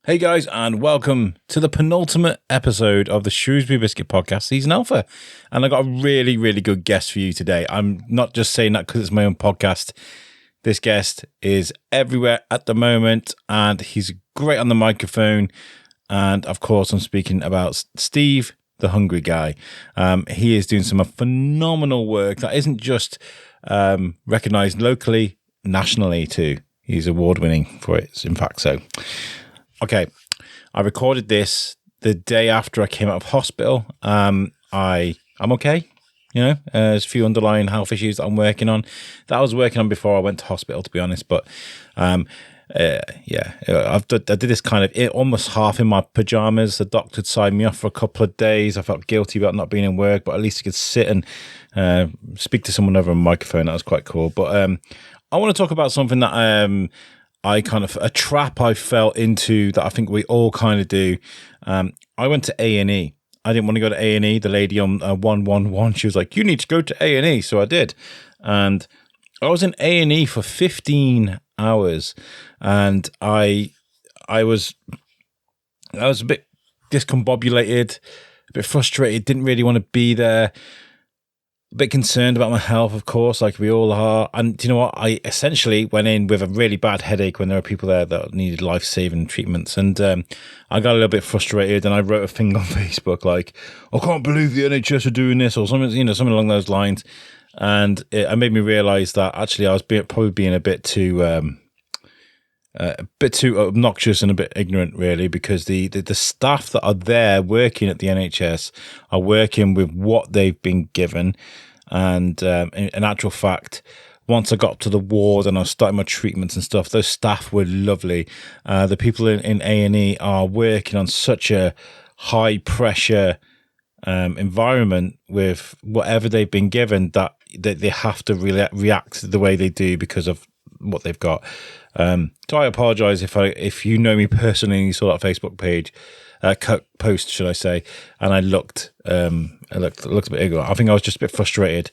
Hey guys, and welcome to the penultimate episode of the Shrewsbury Biscuit podcast, season alpha. And I got a really, really good guest for you today. I'm not just saying that because it's my own podcast. This guest is everywhere at the moment, and he's great on the microphone. And of course, I'm speaking about Steve, the Hungry Guy. He is doing some phenomenal work that isn't just recognized locally, nationally too. He's award-winning for it, in fact, so. Okay, I recorded this the day after I came out of hospital. I'm okay. You know, there's a few underlying health issues that I'm working on. That I was working on before I went to hospital, to be honest. But I did this kind of almost half in my pajamas. The doctor had signed me off for a couple of days. I felt guilty about not being in work, but at least I could sit and speak to someone over a microphone. That was quite cool. But I want to talk about something that a trap I fell into that I think we all kind of do. I went to A&E. I didn't want to go to A&E. The lady on 111, she was like, you need to go to A&E. So I did. And I was in A&E for 15 hours. And I was a bit discombobulated, a bit frustrated, didn't really want to be there. A bit concerned about my health, of course, like we all are. And do you know what? I essentially went in with a really bad headache when there were people there that needed life-saving treatments. And I got a little bit frustrated, and I wrote a thing on Facebook like, I can't believe the NHS are doing this, or something, something along those lines. And it made me realise that actually I was probably being a bit too obnoxious and a bit ignorant, really, because the staff that are there working at the NHS are working with what they've been given. And in actual fact, once I got up to the ward and I was starting my treatments and stuff, those staff were lovely. The people in A&E are working on such a high pressure environment with whatever they've been given that they have to react the way they do because of what they've got. So I apologise if you know me personally and you saw that Facebook page, post, should I say, and I looked a bit ignorant. I think I was just a bit frustrated.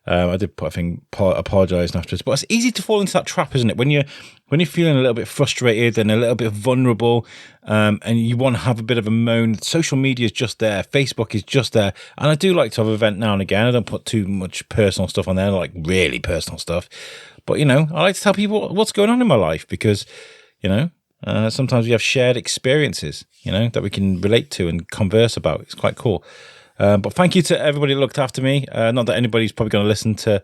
I did apologise afterwards, but it's easy to fall into that trap, isn't it? When you're feeling a little bit frustrated and a little bit vulnerable, and you want to have a bit of a moan, social media is just there, Facebook is just there, and I do like to have an event now and again. I don't put too much personal stuff on there, like really personal stuff. But, I like to tell people what's going on in my life because, sometimes we have shared experiences, that we can relate to and converse about. It's quite cool. But thank you to everybody that looked after me. Not that anybody's probably going to listen to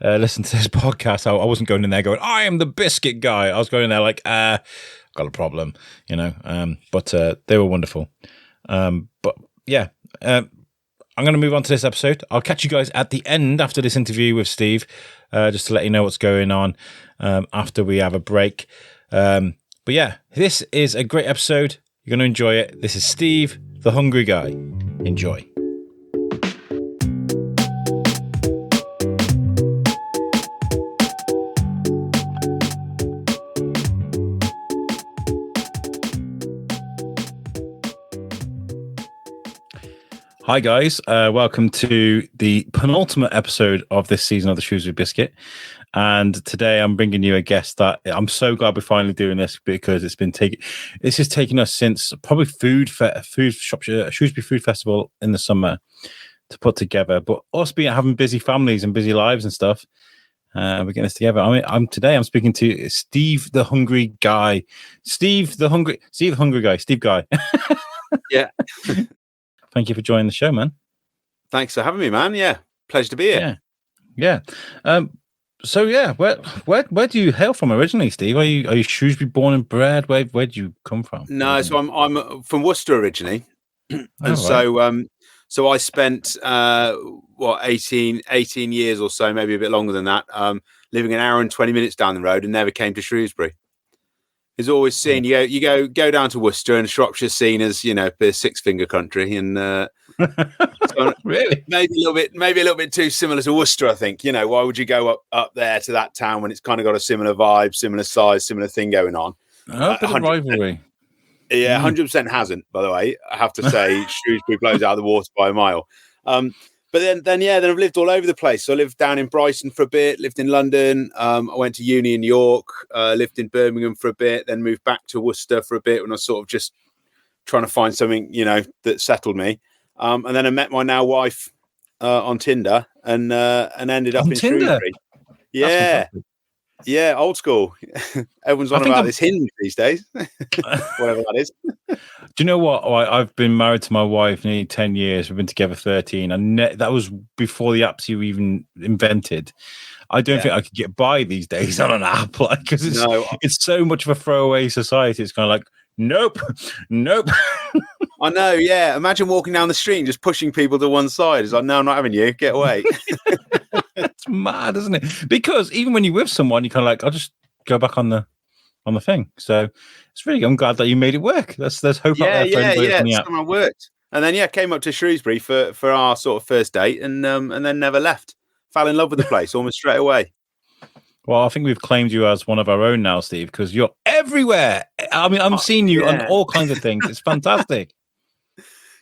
this podcast. I wasn't going in there going, I am the biscuit guy. I was going in there like, got a problem, but they were wonderful. But yeah, I'm going to move on to this episode. I'll catch you guys at the end after this interview with Steve, just to let you know what's going on after we have a break. But yeah, this is a great episode. You're going to enjoy it. This is Steve, the Hungry Guy. Enjoy. Hi guys, welcome to the penultimate episode of this season of the Shrewsbury Biscuit. And today I'm bringing you a guest that I'm so glad we're finally doing this because this has taken us since probably Shrewsbury Food Festival in the summer to put together. But us having busy families and busy lives and stuff, we're getting this together. I'm speaking to Steve, the Hungry Guy. Steve Guy. Yeah. Thank you for joining the show, man. Thanks for having me, man. Yeah, pleasure to be here. Yeah. So yeah, where do you hail from originally, Steve? Are you Shrewsbury born and bred? Where do you come from? No, so I'm from Worcester originally, and right. so I spent 18 years or so, maybe a bit longer than that, living an hour and 20 minutes down the road, and never came to Shrewsbury. It's always seen you go down to Worcester, and Shropshire's seen as the six-finger country, and so really maybe a little bit too similar to Worcester. I think why would you go up there to that town when it's kind of got a similar vibe, similar size, similar thing going on? Bit of rivalry. Yeah, 100% hasn't. By the way, I have to say Shrewsbury blows out of the water by a mile. But then I've lived all over the place. So I lived down in Brighton for a bit, lived in London. I went to uni in York, lived in Birmingham for a bit, then moved back to Worcester for a bit when I was sort of just trying to find something, that settled me. And then I met my now wife on Tinder and ended up On in Tinder? Shrewsbury. Yeah. Yeah, old school. Everyone's on about this Hinge these days, whatever that is. Do you know what? I've been married to my wife nearly 10 years. We've been together 13. And that was before the apps you even invented. I don't think I could get by these days on an app, because it's so much of a throwaway society. It's kind of like, nope. I know, yeah. Imagine walking down the street and just pushing people to one side. It's like, no, I'm not having you. Get away. It's mad, isn't it? Because even when you're with someone, you kind of like, I'll just go back on the thing. So it's really, I'm glad that you made it work. Let's hope. Yeah. Somehow worked. And then came up to Shrewsbury for our sort of first date, and then never left. Fell in love with the place almost straight away. Well, I think we've claimed you as one of our own now, Steve, because you're everywhere. I mean, I'm seeing you on all kinds of things. It's fantastic.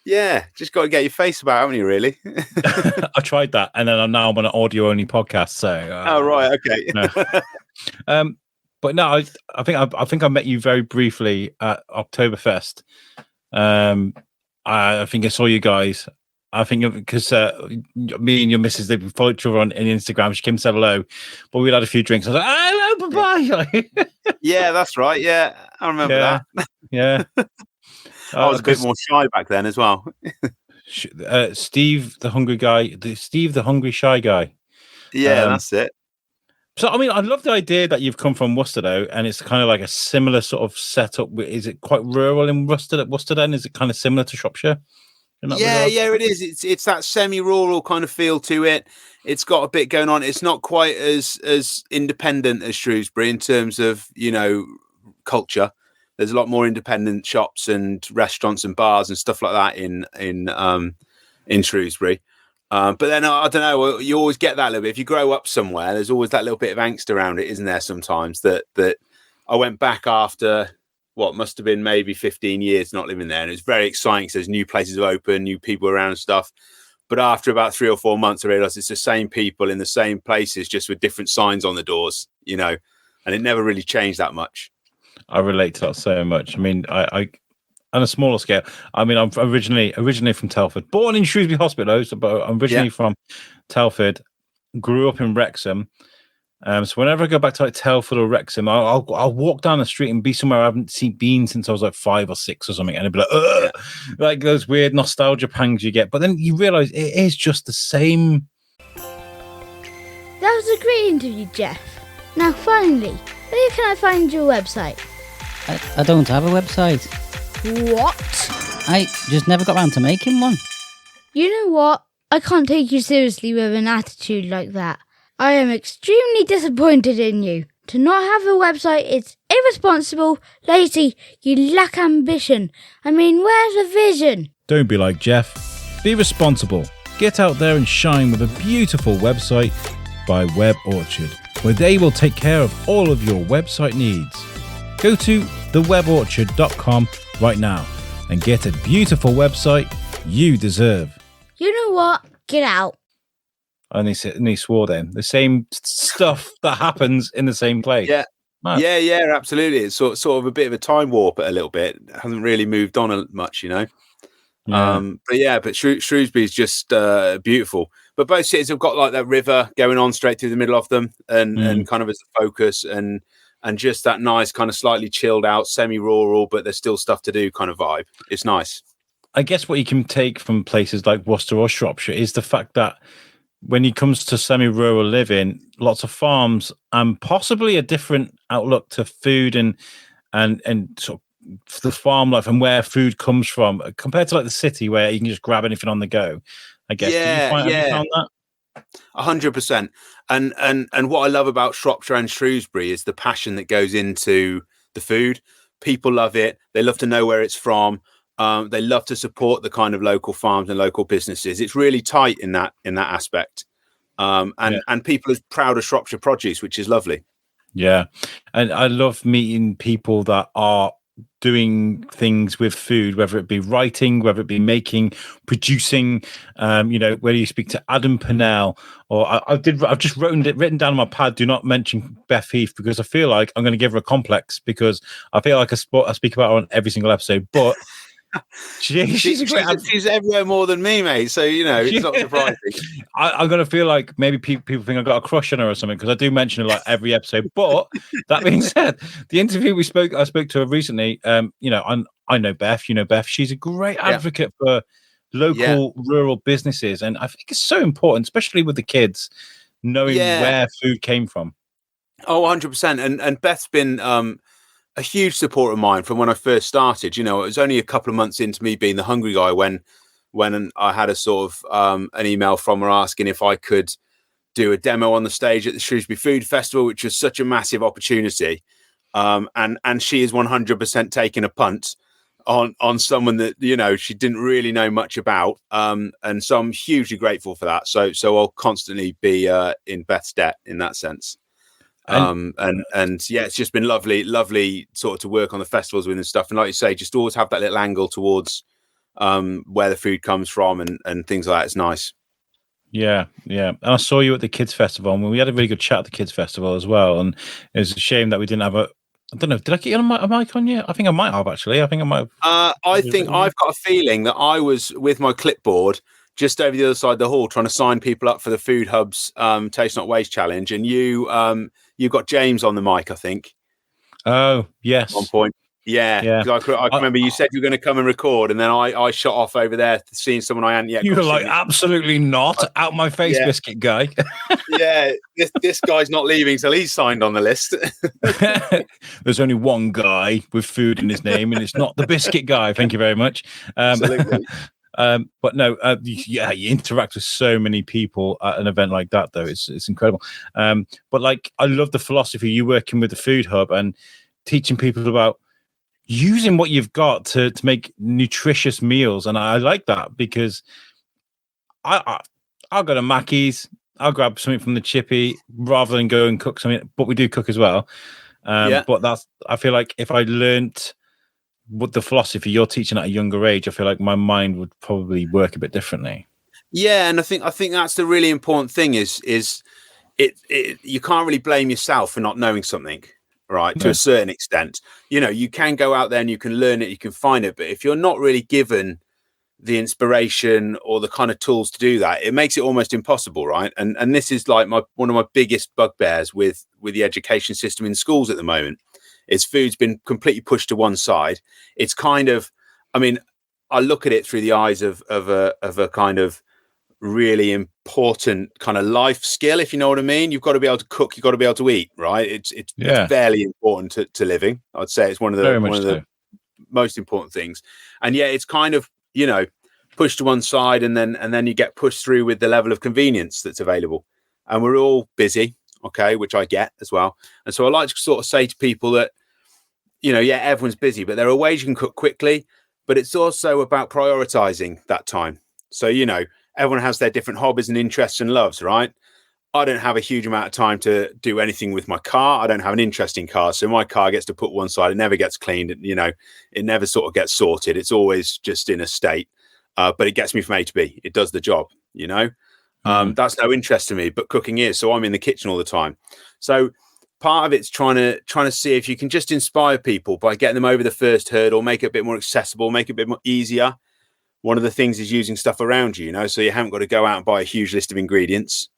Yeah, just got to get your face about, haven't you? Really? I tried that, and then I'm on an audio-only podcast. So, right, okay. No. But no, I think I met you very briefly at Oktoberfest. I think I saw you guys. I think because me and your missus, they followed each other on Instagram. She came to say hello, but we'd had a few drinks. I was like, hello, bye-bye. Yeah, that's right. Yeah, I remember that. Yeah. I was a bit more shy back then as well. Steve, the hungry guy, Steve, the hungry shy guy. Yeah, that's it. So, I mean, I love the idea that you've come from Worcester, though, and it's kind of like a similar sort of setup. Is it quite rural in Worcester? Then is it kind of similar to Shropshire? Yeah, it is. It's that semi-rural kind of feel to it. It's got a bit going on. It's not quite as independent as Shrewsbury in terms of culture. There's a lot more independent shops and restaurants and bars and stuff like that in Shrewsbury. But then I don't know. You always get that little bit. If you grow up somewhere, there's always that little bit of angst around it, isn't there? Sometimes that I went back after what must have been maybe 15 years not living there, and it's very exciting because there's new places open, new people around and stuff. But after about 3 or 4 months, I realised it's the same people in the same places, just with different signs on the doors, and it never really changed that much. I relate to that so much. I mean, I on a smaller scale. I mean, I'm originally from Telford, born in Shrewsbury Hospital, but I'm originally from Telford. Grew up in Wrexham. So whenever I go back to like Telford or Wrexham, I'll walk down the street and be somewhere I haven't been since I was like 5 or 6 or something, and it'd be like, ugh! Like those weird nostalgia pangs you get. But then you realise it is just the same. That was a great interview, Jeff. Now finally, where can I find your website? I don't have a website. What? I just never got around to making one. You know what? I can't take you seriously with an attitude like that. I am extremely disappointed in you. To not have a website is irresponsible, lazy, you lack ambition. I mean, where's the vision? Don't be like Jeff. Be responsible. Get out there and shine with a beautiful website by Web Orchard, where they will take care of all of your website needs. Go to theweborchard.com right now and get a beautiful website you deserve. You know what? Get out. And he swore then. The same stuff that happens in the same place. Yeah. Mad. Yeah, absolutely. It's sort of a bit of a time warp a little bit. It hasn't really moved on much, Yeah. But Shrewsbury is just beautiful. But both cities have got like that river going on straight through the middle of them and kind of as a focus and just that nice kind of slightly chilled out, semi-rural, but there's still stuff to do kind of vibe. It's nice. I guess what you can take from places like Worcester or Shropshire is the fact that when it comes to semi-rural living, lots of farms and possibly a different outlook to food and sort of the farm life and where food comes from compared to like the city where you can just grab anything on the go. I guess. Have you found that? 100%. And what I love about Shropshire and Shrewsbury is the passion that goes into the food. People love it. They love to know where it's from. They love to support the kind of local farms and local businesses. It's really tight in that aspect. And people are proud of Shropshire produce, which is lovely. Yeah. And I love meeting people that are doing things with food, whether it be writing, whether it be making, producing, whether you speak to Adam Pennell or I've just written down on my pad, do not mention Beth Heath, because I feel like I'm going to give her a complex, because I feel like I speak about her on every single episode, but she's everywhere more than me, mate. So, it's not surprising. I'm going to feel like maybe people think I got a crush on her or something, because I do mention her like every episode. But that being said, the interview I spoke to her recently. I know Beth. You know Beth. She's a great advocate for local rural businesses, and I think it's so important, especially with the kids, knowing where food came from. Oh, 100%. And Beth's been a huge support of mine from when I first started. It was only a couple of months into me being the hungry guy when I had a sort of an email from her asking if I could do a demo on the stage at the Shrewsbury Food Festival, which was such a massive opportunity. And she is 100% taking a punt on someone that, she didn't really know much about. And so I'm hugely grateful for that. So I'll constantly be in Beth's debt in that sense. And it's just been lovely sort of to work on the festivals with and stuff. And like you say, just always have that little angle towards where the food comes from and things like that. It's nice. Yeah. And I saw you at the Kids Festival, and we had a really good chat at the Kids Festival as well. And it was a shame that we didn't have I don't know, did I get a mic on you? I think I might have, actually. I think I might have. I think I've got a feeling that I was with my clipboard just over the other side of the hall trying to sign people up for the Food Hub's Taste Not Waste Challenge. And you got James on the mic, I think. Oh, yes. At one point. Yeah. I remember you said you were going to come and record, and then I shot off over there seeing someone I hadn't yet. You were like, absolutely not. Out my face, biscuit guy. This guy's not leaving till he's signed on the list. There's only one guy with food in his name, and it's not the biscuit guy. Thank you very much. Absolutely. But no, you interact with so many people at an event like that, though. It's incredible. But like, I love the philosophy you working with the Food Hub and teaching people about using what you've got to make nutritious meals. And I like that, because I'll go to Mackey's, I'll grab something from the chippy rather than go and cook something, but we do cook as well. But I feel like if I learnt what the philosophy you're teaching at a younger age, I feel like my mind would probably work a bit differently. Yeah, and I think that's the really important thing is you can't really blame yourself for not knowing something, right? No. To a certain extent. You can go out there and you can learn it, you can find it, but if you're not really given the inspiration or the kind of tools to do that, it makes it almost impossible, right? And this is like one of my biggest bugbears with the education system in schools at the moment. Is food's been completely pushed to one side. It's kind of, I look at it through the eyes of a kind of really important kind of life skill, if you know what I mean. You've got to be able to cook, you've got to be able to eat, right? It's fairly important to living. I'd say it's one of the most important things. And it's kind of, pushed to one side, and then you get pushed through with the level of convenience that's available. And we're all busy, okay, which I get as well. And so I like to sort of say to people that, everyone's busy, but there are ways you can cook quickly, but it's also about prioritizing that time. So, everyone has their different hobbies and interests and loves, right? I don't have a huge amount of time to do anything with my car. I don't have an interest in cars. So my car gets to put one side. It never gets cleaned. It never sort of gets sorted. It's always just in a state, but it gets me from A to B. It does the job, That's no interest to me, but cooking is. So I'm in the kitchen all the time. So part of it's trying to see if you can just inspire people by getting them over the first hurdle, make it a bit more accessible, make it a bit more easier. One of the things is using stuff around you, so you haven't got to go out and buy a huge list of ingredients.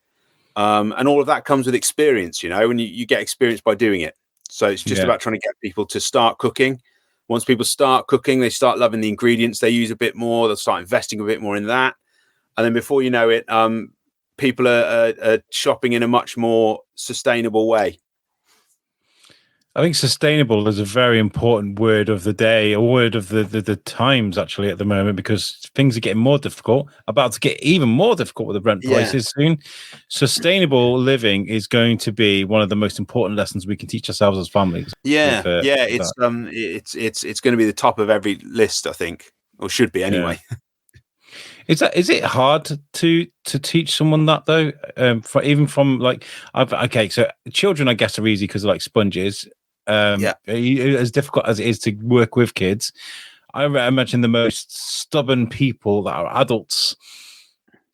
And all of that comes with experience, and you get experience by doing it. So it's just about trying to get people to start cooking. Once people start cooking, they start loving the ingredients they use a bit more. They'll start investing a bit more in that. And then before you know it, people are shopping in a much more sustainable way. I think sustainable is a very important word of the day, a word of the times actually at the moment, because things are getting more difficult, about to get even more difficult with the rent prices soon. Sustainable living is going to be one of the most important lessons we can teach ourselves as families. It's going to be the top of every list, I think, or should be anyway. Yeah. Is it hard to teach someone that though? So children, I guess, are easy because they're like sponges. As difficult as it is to work with kids, I imagine the most stubborn people that are adults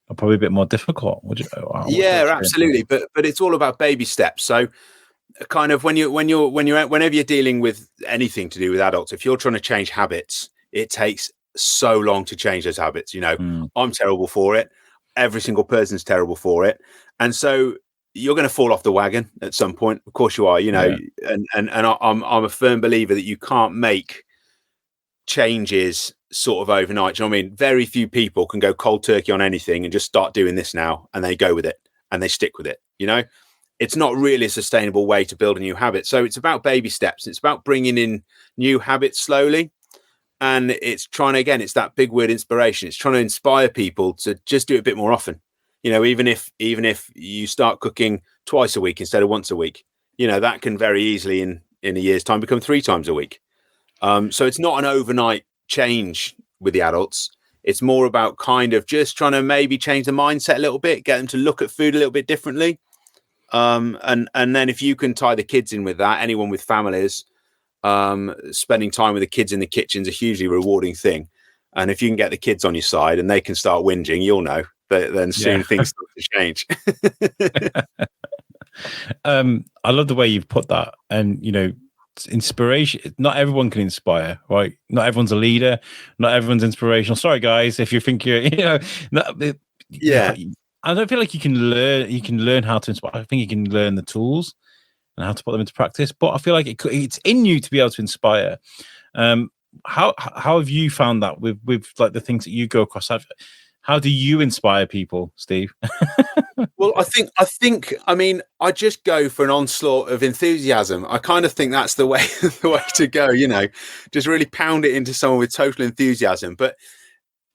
are probably a bit more difficult. Yeah, absolutely. But it's all about baby steps. So kind of whenever you're dealing with anything to do with adults, if you're trying to change habits, it takes so long to change those habits. I'm terrible for it. Every single person's terrible for it. And so you're going to fall off the wagon at some point. Of course you are, and I'm a firm believer that you can't make changes sort of overnight. Do you know what I mean? Very few people can go cold turkey on anything and just start doing this now, and they go with it and they stick with it. It's not really a sustainable way to build a new habit. So it's about baby steps. It's about bringing in new habits slowly. And it's it's that big word inspiration. It's trying to inspire people to just do it a bit more often. Even if you start cooking twice a week instead of once a week, that can very easily in a year's time become 3 times a week. So it's not an overnight change with the adults. It's more about kind of just trying to maybe change the mindset a little bit, get them to look at food a little bit differently. And then if you can tie the kids in with that, anyone with families, spending time with the kids in the kitchen is a hugely rewarding thing. And if you can get the kids on your side and they can start whinging, you'll know that then soon things start to change. I love the way you've put that. And, inspiration, not everyone can inspire, right? Not everyone's a leader. Not everyone's inspirational. Sorry, guys, if you think you're, I don't feel like you can learn how to inspire. I think you can learn the tools and how to put them into practice. But I feel like it's in you to be able to inspire. How have you found that with like the things that you go across? How do you inspire people, Steve? Well, I mean, I just go for an onslaught of enthusiasm. I kind of think that's the way to go, just really pound it into someone with total enthusiasm. But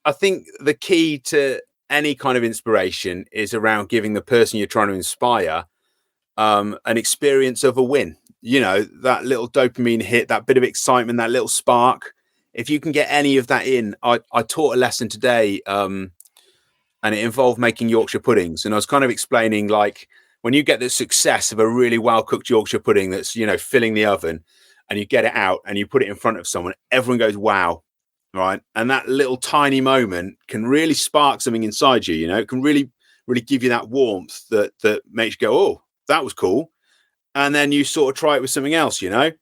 I think the key to any kind of inspiration is around giving the person you're trying to inspire an experience of a win. That little dopamine hit, that bit of excitement, that little spark. If you can get any of that in, I taught a lesson today, and it involved making Yorkshire puddings. And I was kind of explaining, like, when you get the success of a really well-cooked Yorkshire pudding that's, filling the oven, and you get it out and you put it in front of someone, everyone goes, wow, right? And that little tiny moment can really spark something inside you, It can really, really give you that warmth that makes you go, oh, that was cool. And then you sort of try it with something else, So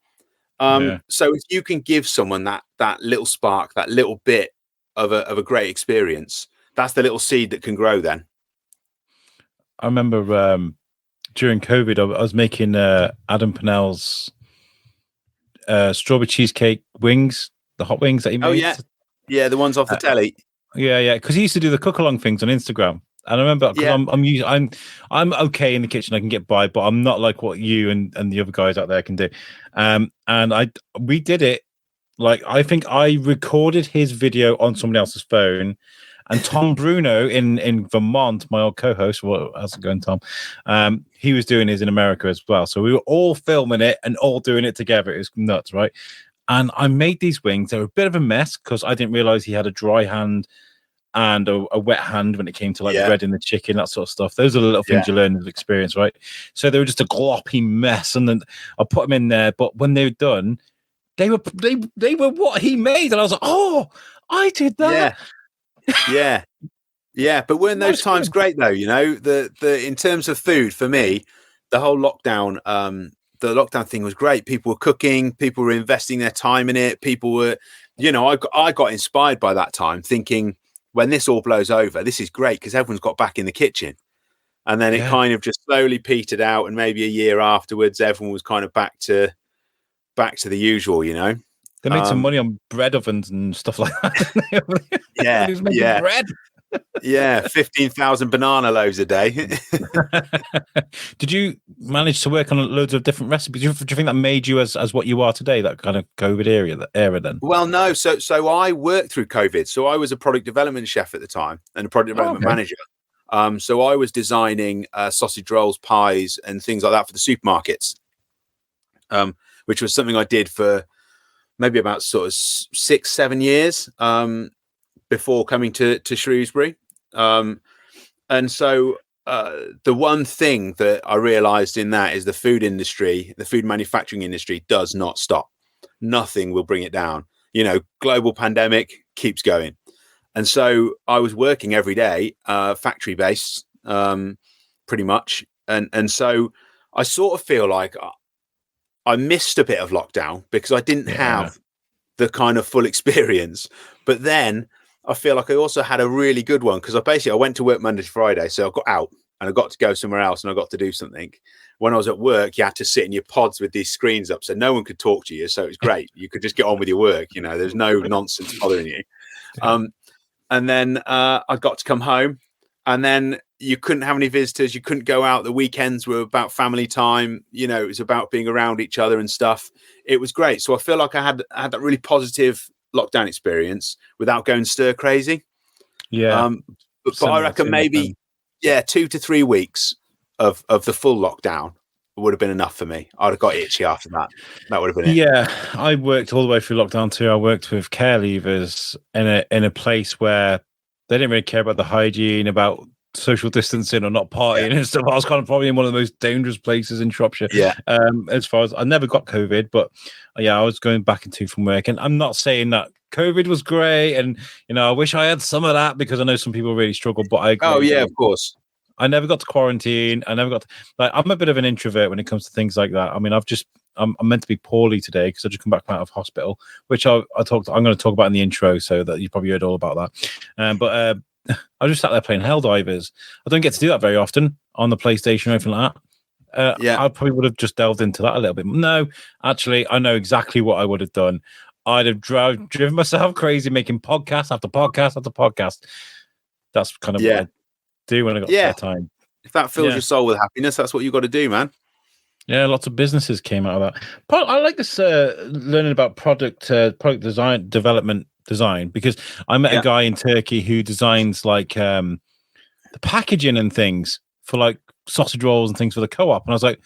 if you can give someone that little spark, that little bit of a great experience, that's the little seed that can grow then. I remember during COVID, I was making Adam Pennell's strawberry cheesecake wings, the hot wings that he made. Oh, yeah. Yeah, the ones off the telly. Yeah. Because he used to do the cook-along things on Instagram. And I remember, because I'm okay in the kitchen, I can get by, but I'm not like what you and the other guys out there can do. And we did it. Like, I think I recorded his video on someone else's phone. And Tom Bruno in Vermont, my old co-host, how's it going, Tom? He was doing his in America as well. So we were all filming it and all doing it together. It was nuts, right? And I made these wings. They were a bit of a mess because I didn't realize he had a dry hand and a wet hand when it came to like breading the chicken, that sort of stuff. Those are the little things you learn in experience, right? So they were just a gloppy mess. And then I put them in there. But when they were done, they were what he made. And I was like, oh, I did that. Yeah. But weren't those times great though? The in terms of food, for me, the whole lockdown, the lockdown thing was great. People were cooking, people were investing their time in it. People were, I got inspired by that time, thinking when this all blows over, this is great because everyone's got back in the kitchen. And then it kind of just slowly petered out, and maybe a year afterwards, everyone was kind of back to the usual, They made some money on bread ovens and stuff like that. Yeah, bread. 15,000 banana loaves a day. Did you manage to work on loads of different recipes? Do you think that made you as what you are today, that kind of COVID era then? Well, no. So I worked through COVID. So I was a product development chef at the time and a product development manager. So I was designing sausage rolls, pies, and things like that for the supermarkets, which was something I did for maybe about sort of 6-7 years before coming to Shrewsbury. And so the one thing that I realized in that is the food industry, the food manufacturing industry does not stop. Nothing will bring it down. Global pandemic keeps going. And so I was working every day, factory based, pretty much. And so I sort of feel like I missed a bit of lockdown because I didn't have the kind of full experience. But then I feel like I also had a really good one because I went to work Monday to Friday. So I got out and I got to go somewhere else and I got to do something. When I was at work, you had to sit in your pods with these screens up so no one could talk to you. So it was great. You could just get on with your work. There's no nonsense bothering you. And then I got to come home and then you couldn't have any visitors. You couldn't go out. The weekends were about family time. It was about being around each other and stuff. It was great. So I feel like I had that really positive lockdown experience without going stir crazy. Yeah. But I reckon maybe, 2 to 3 weeks of the full lockdown would have been enough for me. I'd have got itchy after that. That would have been it. Yeah, I worked all the way through lockdown too. I worked with care leavers in a place where they didn't really care about the hygiene, about social distancing or not partying and stuff. I was kind of probably in one of the most dangerous places in Shropshire. Yeah. As far as I never got COVID, but I was going back and to from work, and I'm not saying that COVID was great, and I wish I had some of that because I know some people really struggle. But I of course. I never got to quarantine. I never got to, I'm a bit of an introvert when it comes to things like that. I mean, I'm meant to be poorly today because I just come back from out of hospital, which I'm going to talk about in the intro, so that you probably heard all about that. But I just sat there playing Helldivers. I don't get to do that very often on the PlayStation or anything like that. I probably would have just delved into that a little bit. No, actually, I know exactly what I would have done. I'd have driven myself crazy making podcast after podcast after podcast. That's kind of what I do when I got spare time. If that fills your soul with happiness, that's what you got to do, man. Yeah, lots of businesses came out of that. I like this learning about product design, because I met a guy in Turkey who designs like the packaging and things for like sausage rolls and things for the co-op, and I was like,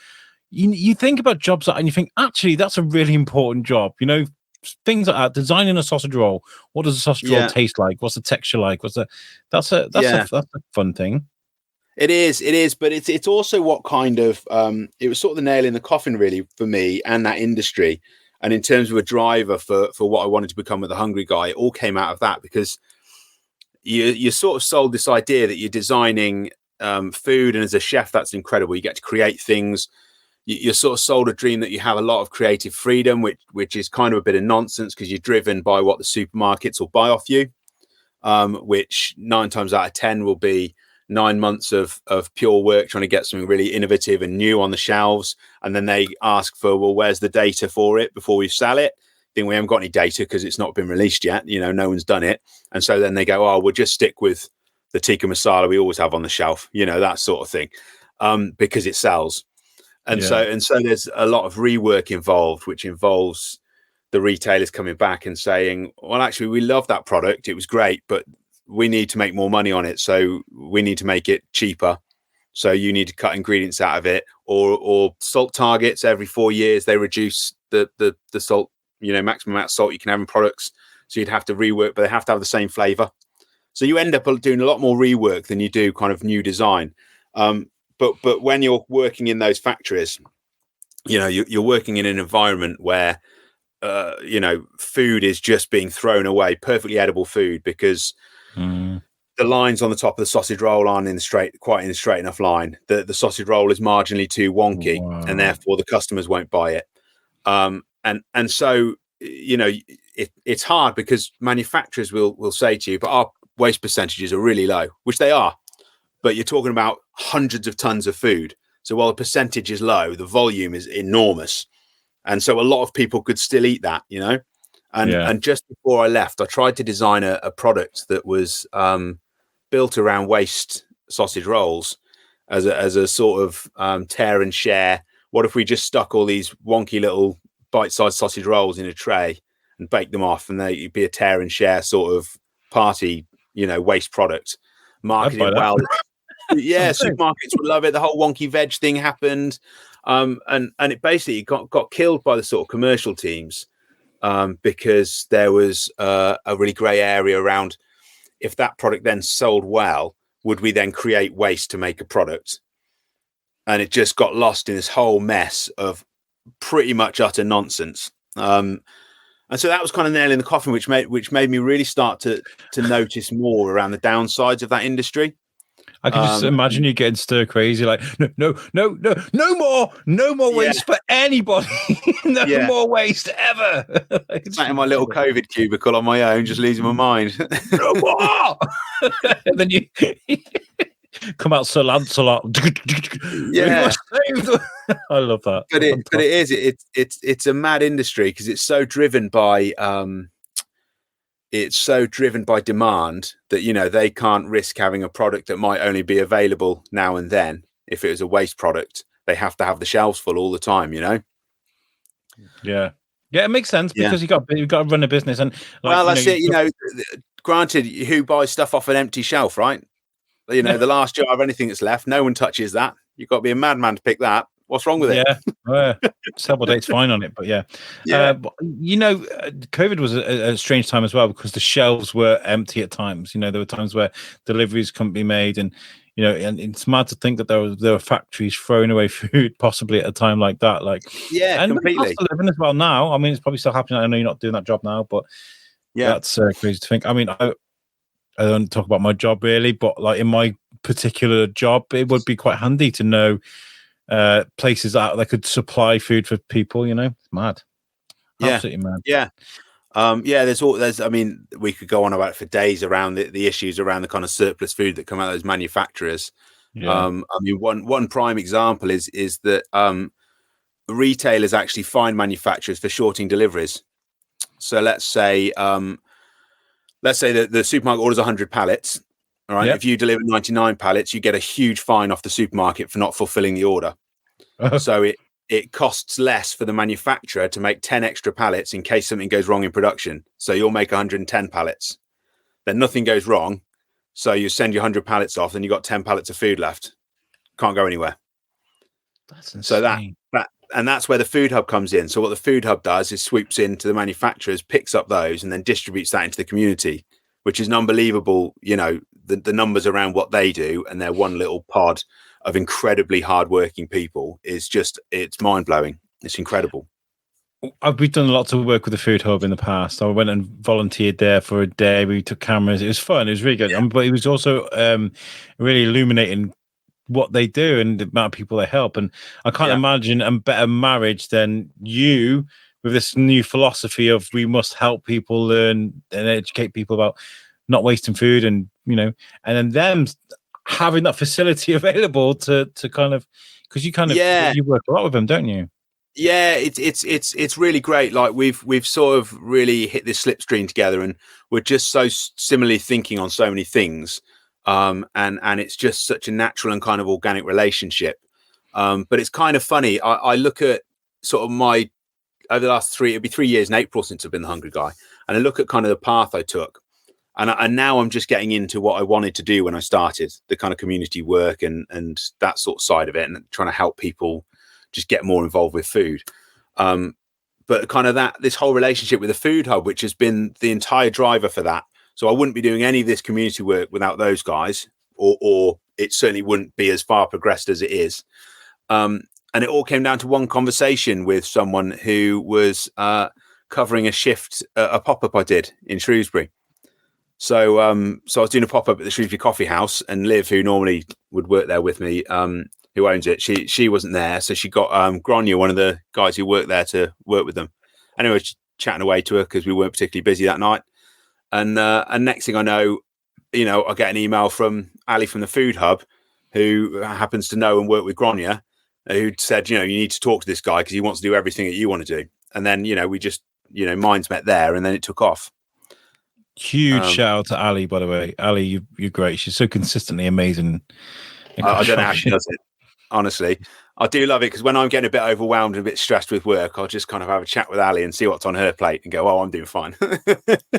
you think about jobs and you think actually that's a really important job, things like that. Designing a sausage roll. What does a sausage roll taste like? What's the texture like? That's a fun thing. It is, but it's also what kind of it was sort of the nail in the coffin really for me and that industry. And in terms of a driver for what I wanted to become with the Hungry Guy, it all came out of that because you sort of sold this idea that you're designing food, and as a chef, that's incredible. You get to create things. You're sort of sold a dream that you have a lot of creative freedom, which is kind of a bit of nonsense because you're driven by what the supermarkets will buy off you, which 9 times out of 10 will be 9 months of pure work trying to get something really innovative and new on the shelves. And then they ask for, well, where's the data for it before we sell it? Then we haven't got any data because it's not been released yet. No one's done it. And so then they go, oh, we'll just stick with the tikka masala we always have on the shelf, that sort of thing, because it sells. And so there's a lot of rework involved, which involves the retailers coming back and saying, well, actually, we love that product. It was great, but we need to make more money on it. So we need to make it cheaper. So you need to cut ingredients out of it, or salt targets every 4 years. They reduce the salt, maximum amount of salt you can have in products. So you'd have to rework, but they have to have the same flavor. So you end up doing a lot more rework than you do kind of new design. But when you're working in those factories, you're working in an environment where, food is just being thrown away, perfectly edible food, because the lines on the top of the sausage roll aren't quite in a straight enough line. The sausage roll is marginally too wonky, and therefore the customers won't buy it. And so, it's hard because manufacturers will say to you, but our waste percentages are really low, which they are. But you're talking about hundreds of tons of food. So while the percentage is low, the volume is enormous. And so a lot of people could still eat that, And just before I left, I tried to design a product that was built around waste sausage rolls as a sort of tear and share. What if we just stuck all these wonky little bite-sized sausage rolls in a tray and baked them off, and they'd be a tear and share sort of party, waste product. Marketed well. Yeah, supermarkets would love it. The whole wonky veg thing happened. And it basically got killed by the sort of commercial teams because there was a really grey area around if that product then sold well, would we then create waste to make a product? And it just got lost in this whole mess of pretty much utter nonsense. And so that was kind of nail in the coffin, which made me really start to notice more around the downsides of that industry. I can just imagine you getting stir crazy, like no more waste for anybody, no more waste ever. Sat in my little COVID cubicle on my own, just losing my mind. No more. And then you come out Sir Lancelot. Yeah, I love that. But it's a mad industry because it's so driven by demand that they can't risk having a product that might only be available now and then. If it was a waste product, they have to have the shelves full all the time. Yeah, it makes sense because you've got to run a business, and that's it. Granted, who buys stuff off an empty shelf, right? The last jar of anything that's left, no one touches that. You've got to be a madman to pick that. What's wrong with it? Yeah, several dates fine on it, but COVID was a strange time as well because the shelves were empty at times. There were times where deliveries couldn't be made, and and it's mad to think that there were factories throwing away food possibly at a time like that. And completely. Cost of living as well now. I mean, it's probably still happening. I know you're not doing that job now, but that's crazy to think. I mean, I don't talk about my job really, but in my particular job, it would be quite handy to know places that could supply food for people. It's mad. Absolutely mad. There's I mean, we could go on about it for days around the issues around the kind of surplus food that come out of those manufacturers. I mean, one prime example is that retailers actually fine manufacturers for shorting deliveries. So let's say that the supermarket orders 100 pallets. All right. If you deliver 99 pallets, you get a huge fine off the supermarket for not fulfilling the order. So it costs less for the manufacturer to make 10 extra pallets in case something goes wrong in production. So you'll make 110 pallets. Then nothing goes wrong. So you send your 100 pallets off, then you've got 10 pallets of food left. Can't go anywhere. That's insane. So that's where the food hub comes in. So what the food hub does is swoops into the manufacturers, picks up those, and then distributes that into the community, which is an unbelievable, the numbers around what they do and their one little pod of incredibly hardworking people it's mind blowing. It's incredible. We've done lots of work with the Food Hub in the past. I went and volunteered there for a day. We took cameras. It was fun. It was really good. But it was also really illuminating what they do and the amount of people they help. And I can't imagine a better marriage than you with this new philosophy of we must help people learn and educate people about not wasting food and then them having that facility available to kind of, because you work a lot with them, don't you? Yeah, it's really great. We've sort of really hit this slipstream together, and we're just so similarly thinking on so many things. And it's just such a natural and kind of organic relationship. But it's kind of funny. I look at sort of over the last it'll be 3 years in April since I've been the Hungry Guy, and I look at kind of the path I took. And now I'm just getting into what I wanted to do when I started, the kind of community work and that sort of side of it, and trying to help people just get more involved with food. But kind of this whole relationship with the Food Hub, which has been the entire driver for that. So I wouldn't be doing any of this community work without those guys, or it certainly wouldn't be as far progressed as it is. And it all came down to one conversation with someone who was covering a shift, a pop-up I did in Shrewsbury. So I was doing a pop-up at the Shrewsbury Coffee House, and Liv, who normally would work there with me, who owns it, she wasn't there. So she got Grania, one of the guys who worked there, to work with them. Anyway, chatting away to her because we weren't particularly busy that night. And next thing I know, I get an email from Ali from the Food Hub, who happens to know and work with Grania, who said, you need to talk to this guy because he wants to do everything that you want to do. And then, we just, minds met there, and then it took off. Huge shout out to Ali, by the way. Ali, you're great. She's so consistently amazing. I don't know how she does it. Honestly, I do love it because when I'm getting a bit overwhelmed and a bit stressed with work, I'll just kind of have a chat with Ali and see what's on her plate and go, "Oh, I'm doing fine."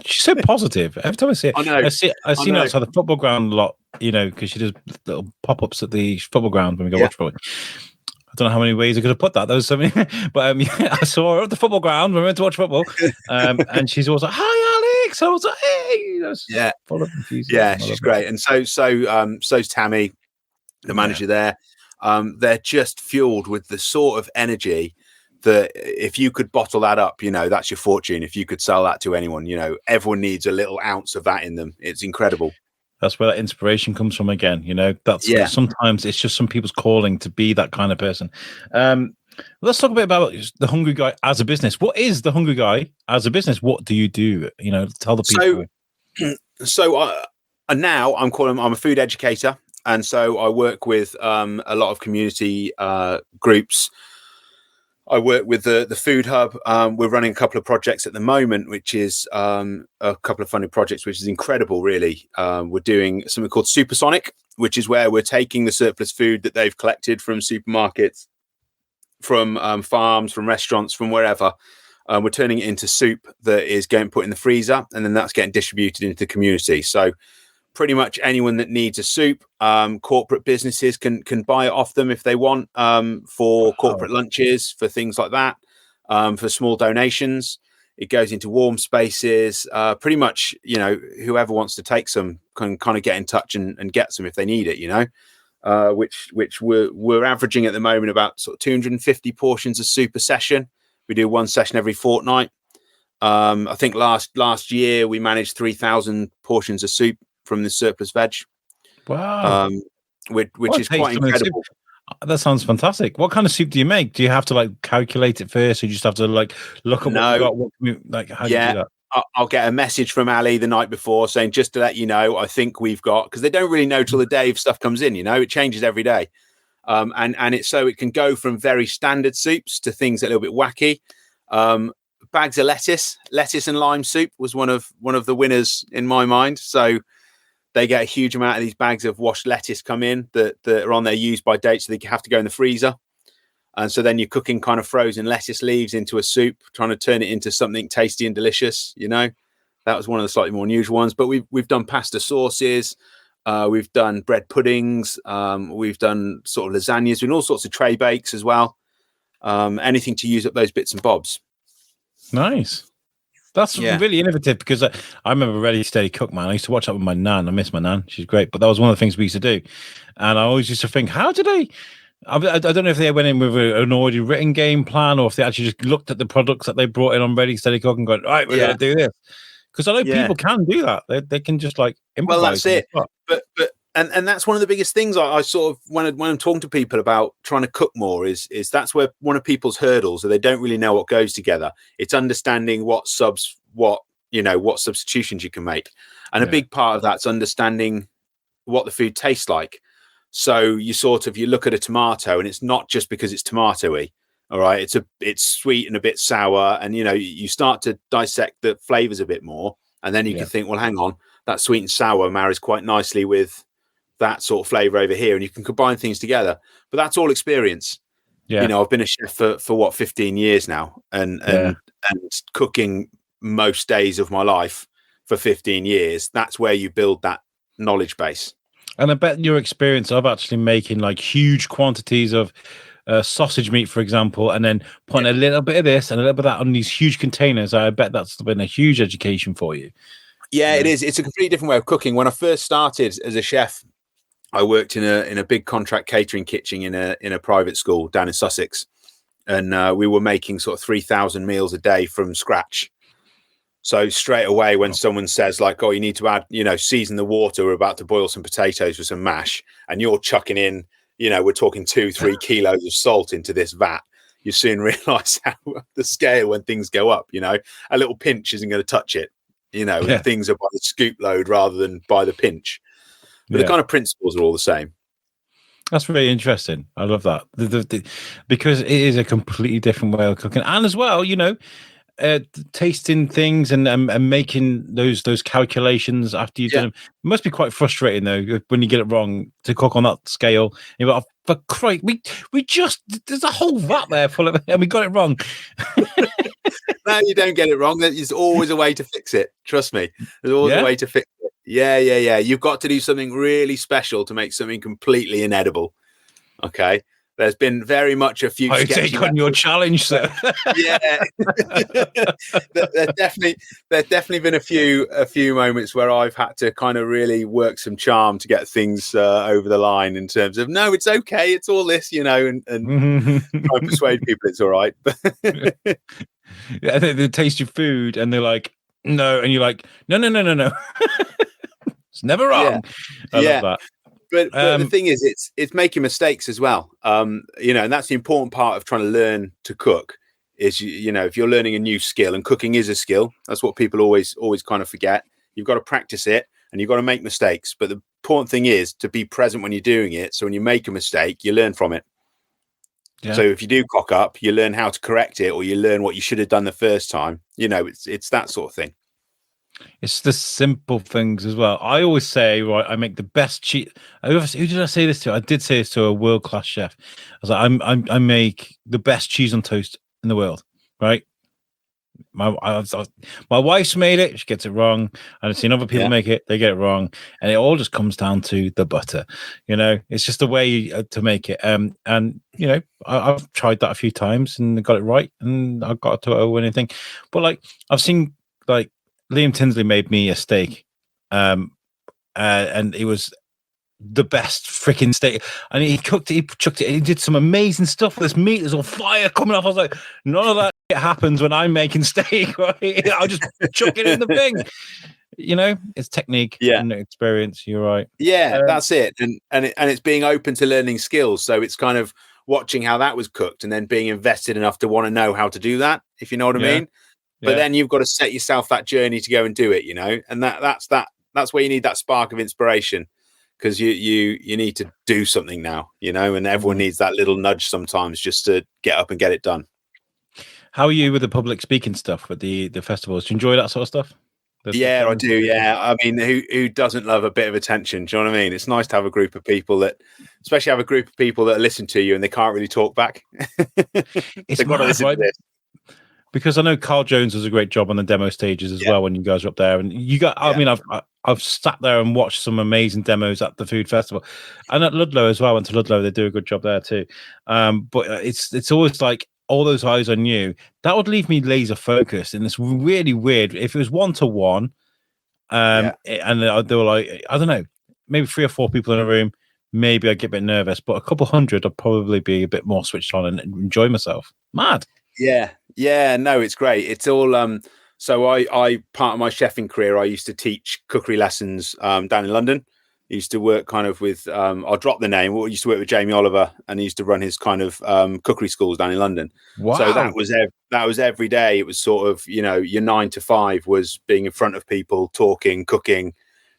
She's so positive. Every time I see it, I know. I see her outside the football ground a lot, because she does little pop-ups at the football ground when we go watch football. I don't know how many ways I could have put that. There was so many, but I saw her at the football ground when we went to watch football, and she's always like, "Hi, Ali." 6. I was like, hey, Yeah. full of enthusiasm. Yeah, she's great. And so's Tammy, the manager there. They're just fueled with the sort of energy that if you could bottle that up, that's your fortune. If you could sell that to anyone, everyone needs a little ounce of that in them. It's incredible. That's where that inspiration comes from again. That's sometimes it's just some people's calling to be that kind of person. Let's talk a bit about the Hungry Guy as a business. What is the Hungry Guy as a business? What do you do? Tell the people. So now I'm a food educator. And so I work with a lot of community groups. I work with the Food Hub. We're running a couple of projects at the moment, which is a couple of funded projects, which is incredible, really. We're doing something called Supersonic, which is where we're taking the surplus food that they've collected from supermarkets, from farms, from restaurants, from wherever. We're turning it into soup that is getting put in the freezer, and then that's getting distributed into the community. So pretty much anyone that needs a soup, corporate businesses can buy it off them if they want, for corporate lunches, for things like that, for small donations. It goes into warm spaces. Pretty much, whoever wants to take some can kind of get in touch and get some if they need it, which we're averaging at the moment about sort of 250 portions of soup a session. We do one session every fortnight. I think last year we managed 3,000 portions of soup from the surplus veg. Wow. Which is quite incredible. That sounds fantastic. What kind of soup do you make? Do you have to calculate it first, or you just have to look at what you got? How do you do that? I'll get a message from Ali the night before saying, just to let you know, I think we've got, because they don't really know till the day if stuff comes in, it changes every day. And it's so it can go from very standard soups to things a little bit wacky. Bags of lettuce and lime soup was one of the winners in my mind. So they get a huge amount of these bags of washed lettuce come in that are on their use by date, so they have to go in the freezer. And so then you're cooking kind of frozen lettuce leaves into a soup, trying to turn it into something tasty and delicious. That was one of the slightly more unusual ones. But we've done pasta sauces, we've done bread puddings, we've done sort of lasagnas, and all sorts of tray bakes as well. Anything to use up those bits and bobs. Nice. That's really innovative, because I remember Ready Steady Cook, man. I used to watch that with my nan. I miss my nan. She's great. But that was one of the things we used to do. And I always used to think, how did they... I don't know if they went in with an already written game plan, or if they actually just looked at the products that they brought in on Ready Steady Cook and gone, right, we're going to do this. Because I know people can do that. They can just improvise. Well, that's it. But and that's one of the biggest things I sort of, when I'm talking to people about trying to cook more, is that's where one of people's hurdles, that they don't really know what goes together. It's understanding what substitutions you can make. And a big part of that's understanding what the food tastes like. So you look at a tomato, and it's not just because it's tomatoey. All right. It's sweet and a bit sour. And, you start to dissect the flavors a bit more. And then you can think, well, hang on, that sweet and sour marries quite nicely with that sort of flavor over here, and you can combine things together. But that's all experience. I've been a chef for 15 years now, and cooking most days of my life for 15 years. That's where you build that knowledge base. And I bet your experience of actually making huge quantities of sausage meat, for example, and then putting a little bit of this and a little bit of that on these huge containers, I bet that's been a huge education for you. Yeah, it is. It's a completely different way of cooking. When I first started as a chef, I worked in a big contract catering kitchen in a private school down in Sussex, and we were making sort of 3,000 meals a day from scratch. So straight away, when someone says oh, you need to add, season the water, we're about to boil some potatoes with some mash, and you're chucking in, we're talking 2-3 kilos of salt into this vat, you soon realize how the scale when things go up, a little pinch isn't going to touch it, and things are by the scoop load rather than by the pinch. But the kind of principles are all the same. That's really interesting. I love that because it is a completely different way of cooking, and as well, tasting things and making those calculations after you've done them. It must be quite frustrating though when you get it wrong to cook on that scale. You're like, oh, for Christ, we just, there's a whole vat there full of it, and we got it wrong. No, you don't get it wrong. There's always a way to fix it. Trust me. There's always a way to fix it. Yeah. You've got to do something really special to make something completely inedible. Okay. there's been very much a few. I take on your challenge, sir. Yeah, there's definitely been a few moments where I've had to kind of really work some charm to get things over the line in terms of no, it's okay, it's all this, and try and persuade people it's all right. Yeah, they taste your food and they're like, no, and you're like, no. It's never wrong. I love that. But the thing is, it's making mistakes as well. And that's the important part of trying to learn to cook is, if you're learning a new skill, and cooking is a skill, that's what people always kind of forget. You've got to practice it and you've got to make mistakes. But the important thing is to be present when you're doing it. So when you make a mistake, you learn from it. Yeah. So if you do cock up, you learn how to correct it, or you learn what you should have done the first time. It's that sort of thing. It's the simple things as well. I always say, right, I make the best cheese. Who did I say this to? I did say this to a world-class chef. I was like, I make the best cheese on toast in the world, right? My wife's made it. She gets it wrong. I've seen other people make it. They get it wrong. And it all just comes down to the butter. It's just the way to make it. And, I've tried that a few times and got it right. And I got to owe anything. But, I've seen, Liam Tinsley made me a steak, and it was the best freaking steak. And he cooked it, he chucked it, he did some amazing stuff with this meat. There's all fire coming off. I was like, none of that happens when I'm making steak. Right? I'll just chuck it in the thing. It's technique and experience. You're right. Yeah, that's it. And it's being open to learning skills. So it's kind of watching how that was cooked and then being invested enough to want to know how to do that, if you know what I mean. But then you've got to set yourself that journey to go and do it, and that's where you need that spark of inspiration, because you need to do something now, and everyone needs that little nudge sometimes just to get up and get it done. How are you with the public speaking stuff with the festivals? Do you enjoy that sort of stuff? Yeah, I do. Yeah. I mean, who doesn't love a bit of attention? Do you know what I mean? It's nice to have a group of people that listen to you and they can't really talk back. It's got to listen to this. Because I know Carl Jones does a great job on the demo stages as well when you guys are up there, and you got. I mean, I've sat there and watched some amazing demos at the food festival, and at Ludlow as well. I went to Ludlow; they do a good job there too. But it's always like all those eyes on you. That would leave me laser focused, and it's really weird. If it was 1-to-1, and they were like, I don't know, maybe 3 or 4 people in a room, maybe I'd get a bit nervous. But a couple hundred, I'd probably be a bit more switched on and enjoy myself. Mad. Yeah, no, it's great. It's all so I part of my chefing career, I used to teach cookery lessons down in London. I used to work kind of with I'll drop the name. I used to work with Jamie Oliver, and he used to run his kind of cookery schools down in London. Wow. So that was every day. It was sort of, your 9 to 5 was being in front of people, talking, cooking,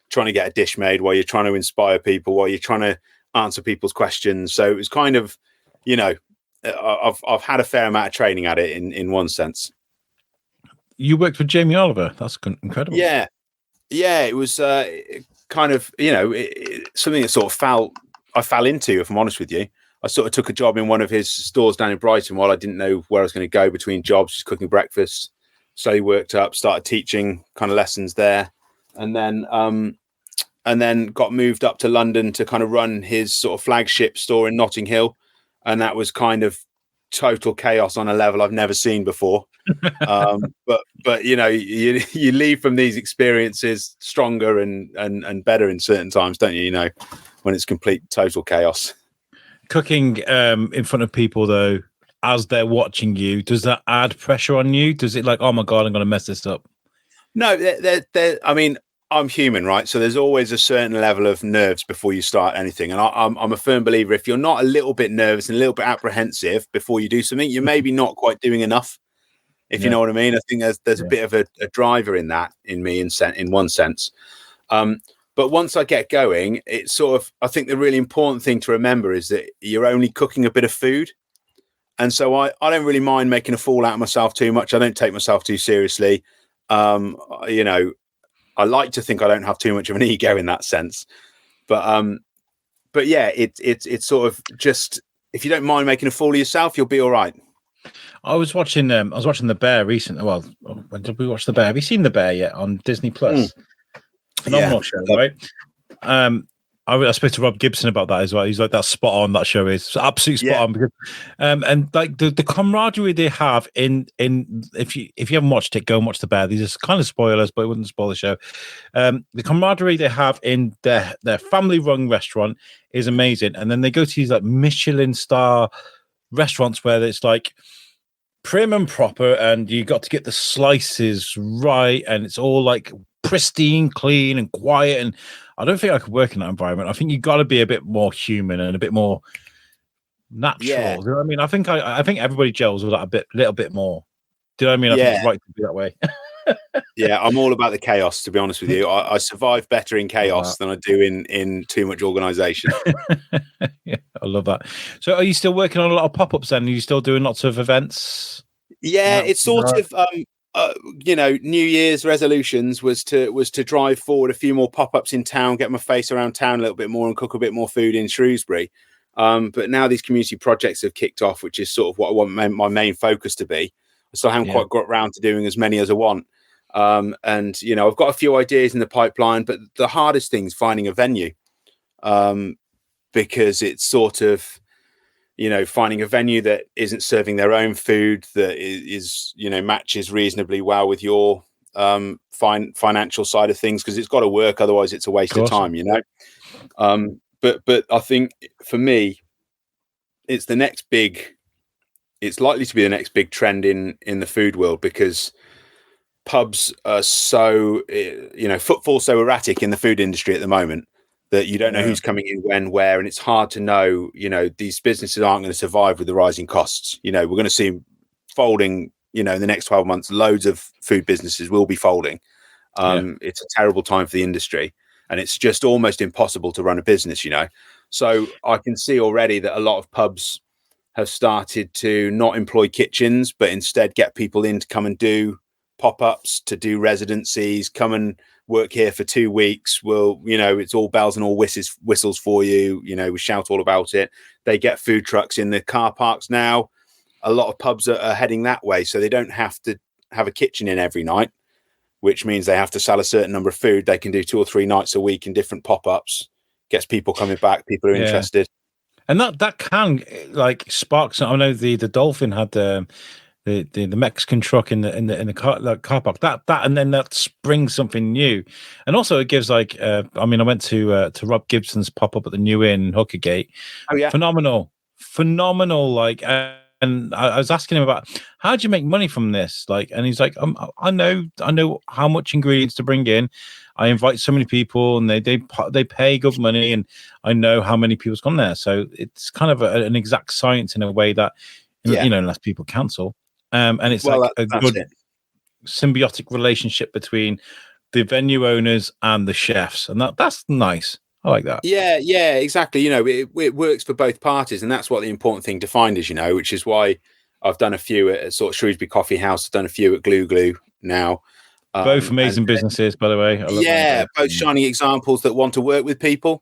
trying to get a dish made while you're trying to inspire people, while you're trying to answer people's questions. So it was kind of, I've had a fair amount of training at it in one sense. You worked with Jamie Oliver. That's incredible. Yeah. It was kind of something that sort of I fell into. If I'm honest with you, I sort of took a job in one of his stores down in Brighton while I didn't know where I was going to go between jobs, just cooking breakfast. Slowly worked up, started teaching kind of lessons there, and then got moved up to London to kind of run his sort of flagship store in Notting Hill. And that was kind of total chaos on a level I've never seen before. But you leave from these experiences stronger and better in certain times, don't you? When it's complete total chaos. Cooking in front of people though, as they're watching you, does that add pressure on you? Does it like, oh my God, I'm going to mess this up? No, I mean, I'm human, right? So there's always a certain level of nerves before you start anything. And I'm a firm believer, if you're not a little bit nervous and a little bit apprehensive before you do something, you're maybe not quite doing enough, if you know what I mean. I think there's a bit of a driver in that, in me, in one sense. But once I get going, it's sort of, I think the really important thing to remember is that you're only cooking a bit of food. And so I don't really mind making a fool out of myself too much. I don't take myself too seriously. I like to think I don't have too much of an ego in that sense, but yeah, it's sort of just, if you don't mind making a fool of yourself, you'll be all right. I was watching The Bear recently. Well, when did we watch The Bear? Have you seen The Bear yet on Disney Plus? Phenomenal show, right? I spoke to Rob Gibson about that as well. He's like, that's spot on. That show is absolutely spot on because, and like the camaraderie they have in if you haven't watched it, go and watch The Bear. These are kind of spoilers, but it wouldn't spoil the show. The camaraderie they have in their family run restaurant is amazing, and then they go to these like Michelin star restaurants where it's like prim and proper, and you got to get the slices right, and it's all like pristine, clean, and quiet. And I don't think I could work in that environment. I think you got to be a bit more human and a bit more natural. Yeah. Do you know what I mean? I think everybody gels with that little bit more. Do you know what I mean? I think it's right to be that way. Yeah, I'm all about the chaos, to be honest with you. I survive better in chaos than I do in too much organisation. Yeah, I love that. So are you still working on a lot of pop-ups then? Are you still doing lots of events? Yeah, it's sort of New Year's resolutions was to drive forward a few more pop-ups in town, get my face around town a little bit more and cook a bit more food in Shrewsbury. But now these community projects have kicked off, which is sort of what I want my main focus to be. I still haven't quite got around to doing as many as I want. And I've got a few ideas in the pipeline, but the hardest thing is finding a venue, because it's sort of, finding a venue that isn't serving their own food, that is matches reasonably well with your financial side of things, because it's got to work, otherwise it's a waste of time, But I think for me, it's likely to be the next big trend in the food world, because pubs are so, footfall's so erratic in the food industry at the moment that you don't know who's coming in, when, where, and it's hard to know, these businesses aren't going to survive with the rising costs. We're going to see folding, in the next 12 months, loads of food businesses will be folding. It's a terrible time for the industry, and it's just almost impossible to run a business, So I can see already that a lot of pubs have started to not employ kitchens, but instead get people in to come and do pop-ups, to do residencies, come and work here for 2 weeks. Well, it's all bells and all whistles for you. We shout all about it. They get food trucks in the car parks now. A lot of pubs are heading that way, so they don't have to have a kitchen in every night, which means they have to sell a certain number of food. They can do 2 or 3 nights a week in different pop-ups, gets people coming back, people are interested. And that can like spark. I know the Dolphin had the Mexican truck in the car park. That and then that springs something new, and also it gives like I went to Rob Gibson's pop up at the New Inn Hookergate. Oh yeah, phenomenal. Like, and I was asking him about how do you make money from this, like, and he's like, I know how much ingredients to bring in. I invite so many people, and they pay good money, and I know how many people's gone there. So it's kind of an exact science in a way that unless people cancel. And it's like a good symbiotic relationship between the venue owners and the chefs, and that's nice. I like that. Yeah, exactly. It works for both parties, and that's what the important thing to find is, which is why I've done a few at sort of Shrewsbury Coffee House. I've done a few at Glue now. Both amazing businesses, by the way. I love both shining examples that want to work with people.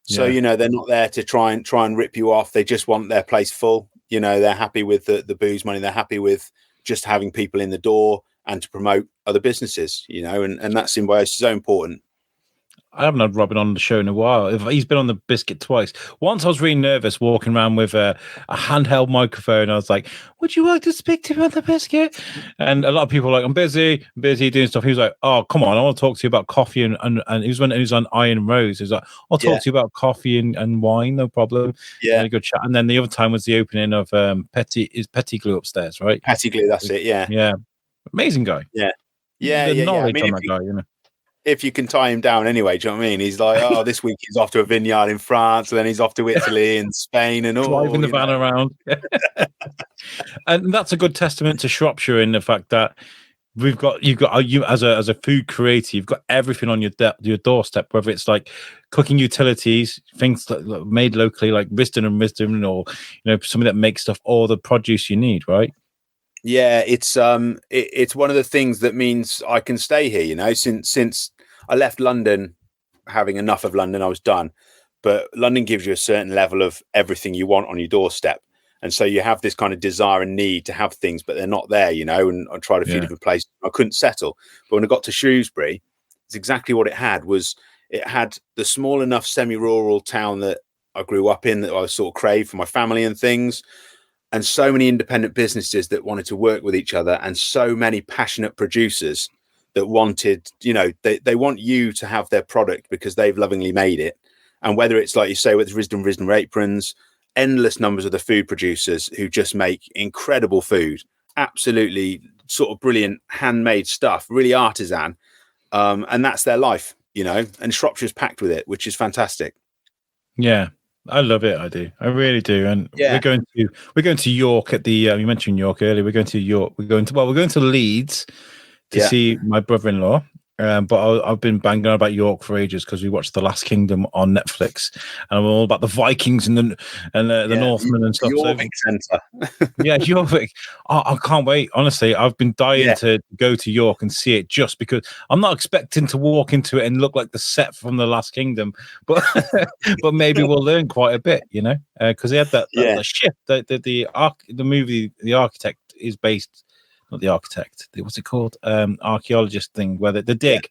So they're not there to try and rip you off. They just want their place full. They're happy with the booze money. They're happy with just having people in the door and to promote other businesses, and that symbiosis is so important. I haven't had Robin on the show in a while. He's been on the Biscuit twice. Once I was really nervous walking around with a handheld microphone. I was like, would you like to speak to me on the Biscuit? And a lot of people were like, I'm busy doing stuff. He was like, oh, come on, I want to talk to you about coffee. And he was on Iron Rose. He was like, I'll talk to you about coffee and wine, no problem. Yeah. Had a good chat. And then the other time was the opening of Petit Glue upstairs, right? Petit Glue, that's it, yeah. Yeah. Amazing guy. Yeah. The knowledge on that guy, if you can tie him down anyway, do you know what I mean? He's like, this week he's off to a vineyard in France, and then he's off to Italy and Spain and all. Driving the van around. And that's a good testament to Shropshire in the fact that you as a food creator, you've got everything on your doorstep, whether it's like cooking utilities, things that made locally, like Risdon, or something that makes stuff, or the produce you need, right? Yeah, it's one of the things that means I can stay here. Since I left London, having enough of London, I was done. But London gives you a certain level of everything you want on your doorstep, and so you have this kind of desire and need to have things, but they're not there. And I tried a few different places. I couldn't settle, but when I got to Shrewsbury, it's exactly what it had. It had the small enough semi-rural town that I grew up in, that I sort of craved for my family and things, and so many independent businesses that wanted to work with each other, and so many passionate producers that wanted, they want you to have their product because they've lovingly made it. And whether it's like you say with Risdon aprons, endless numbers of the food producers who just make incredible food, absolutely sort of brilliant handmade stuff, really artisan, and that's their life, and Shropshire's packed with it, which is fantastic. Yeah, I love it. I do. I really do. And Yeah. we're going to York at the. You mentioned York earlier. We're going to York. We're going to Leeds to see my brother-in-law. But I've been banging on about York for ages because we watched The Last Kingdom on Netflix, and I'm all about the Vikings and the Northmen and stuff. Jorvik Centre. Yeah, Jorvik. I can't wait. Honestly, I've been dying to go to York and see it, just because I'm not expecting to walk into it and look like the set from The Last Kingdom, but but maybe we'll learn quite a bit, because they had that ship. The movie The Architect is based. Not the architect. What's it called? Archaeologist thing where the dig.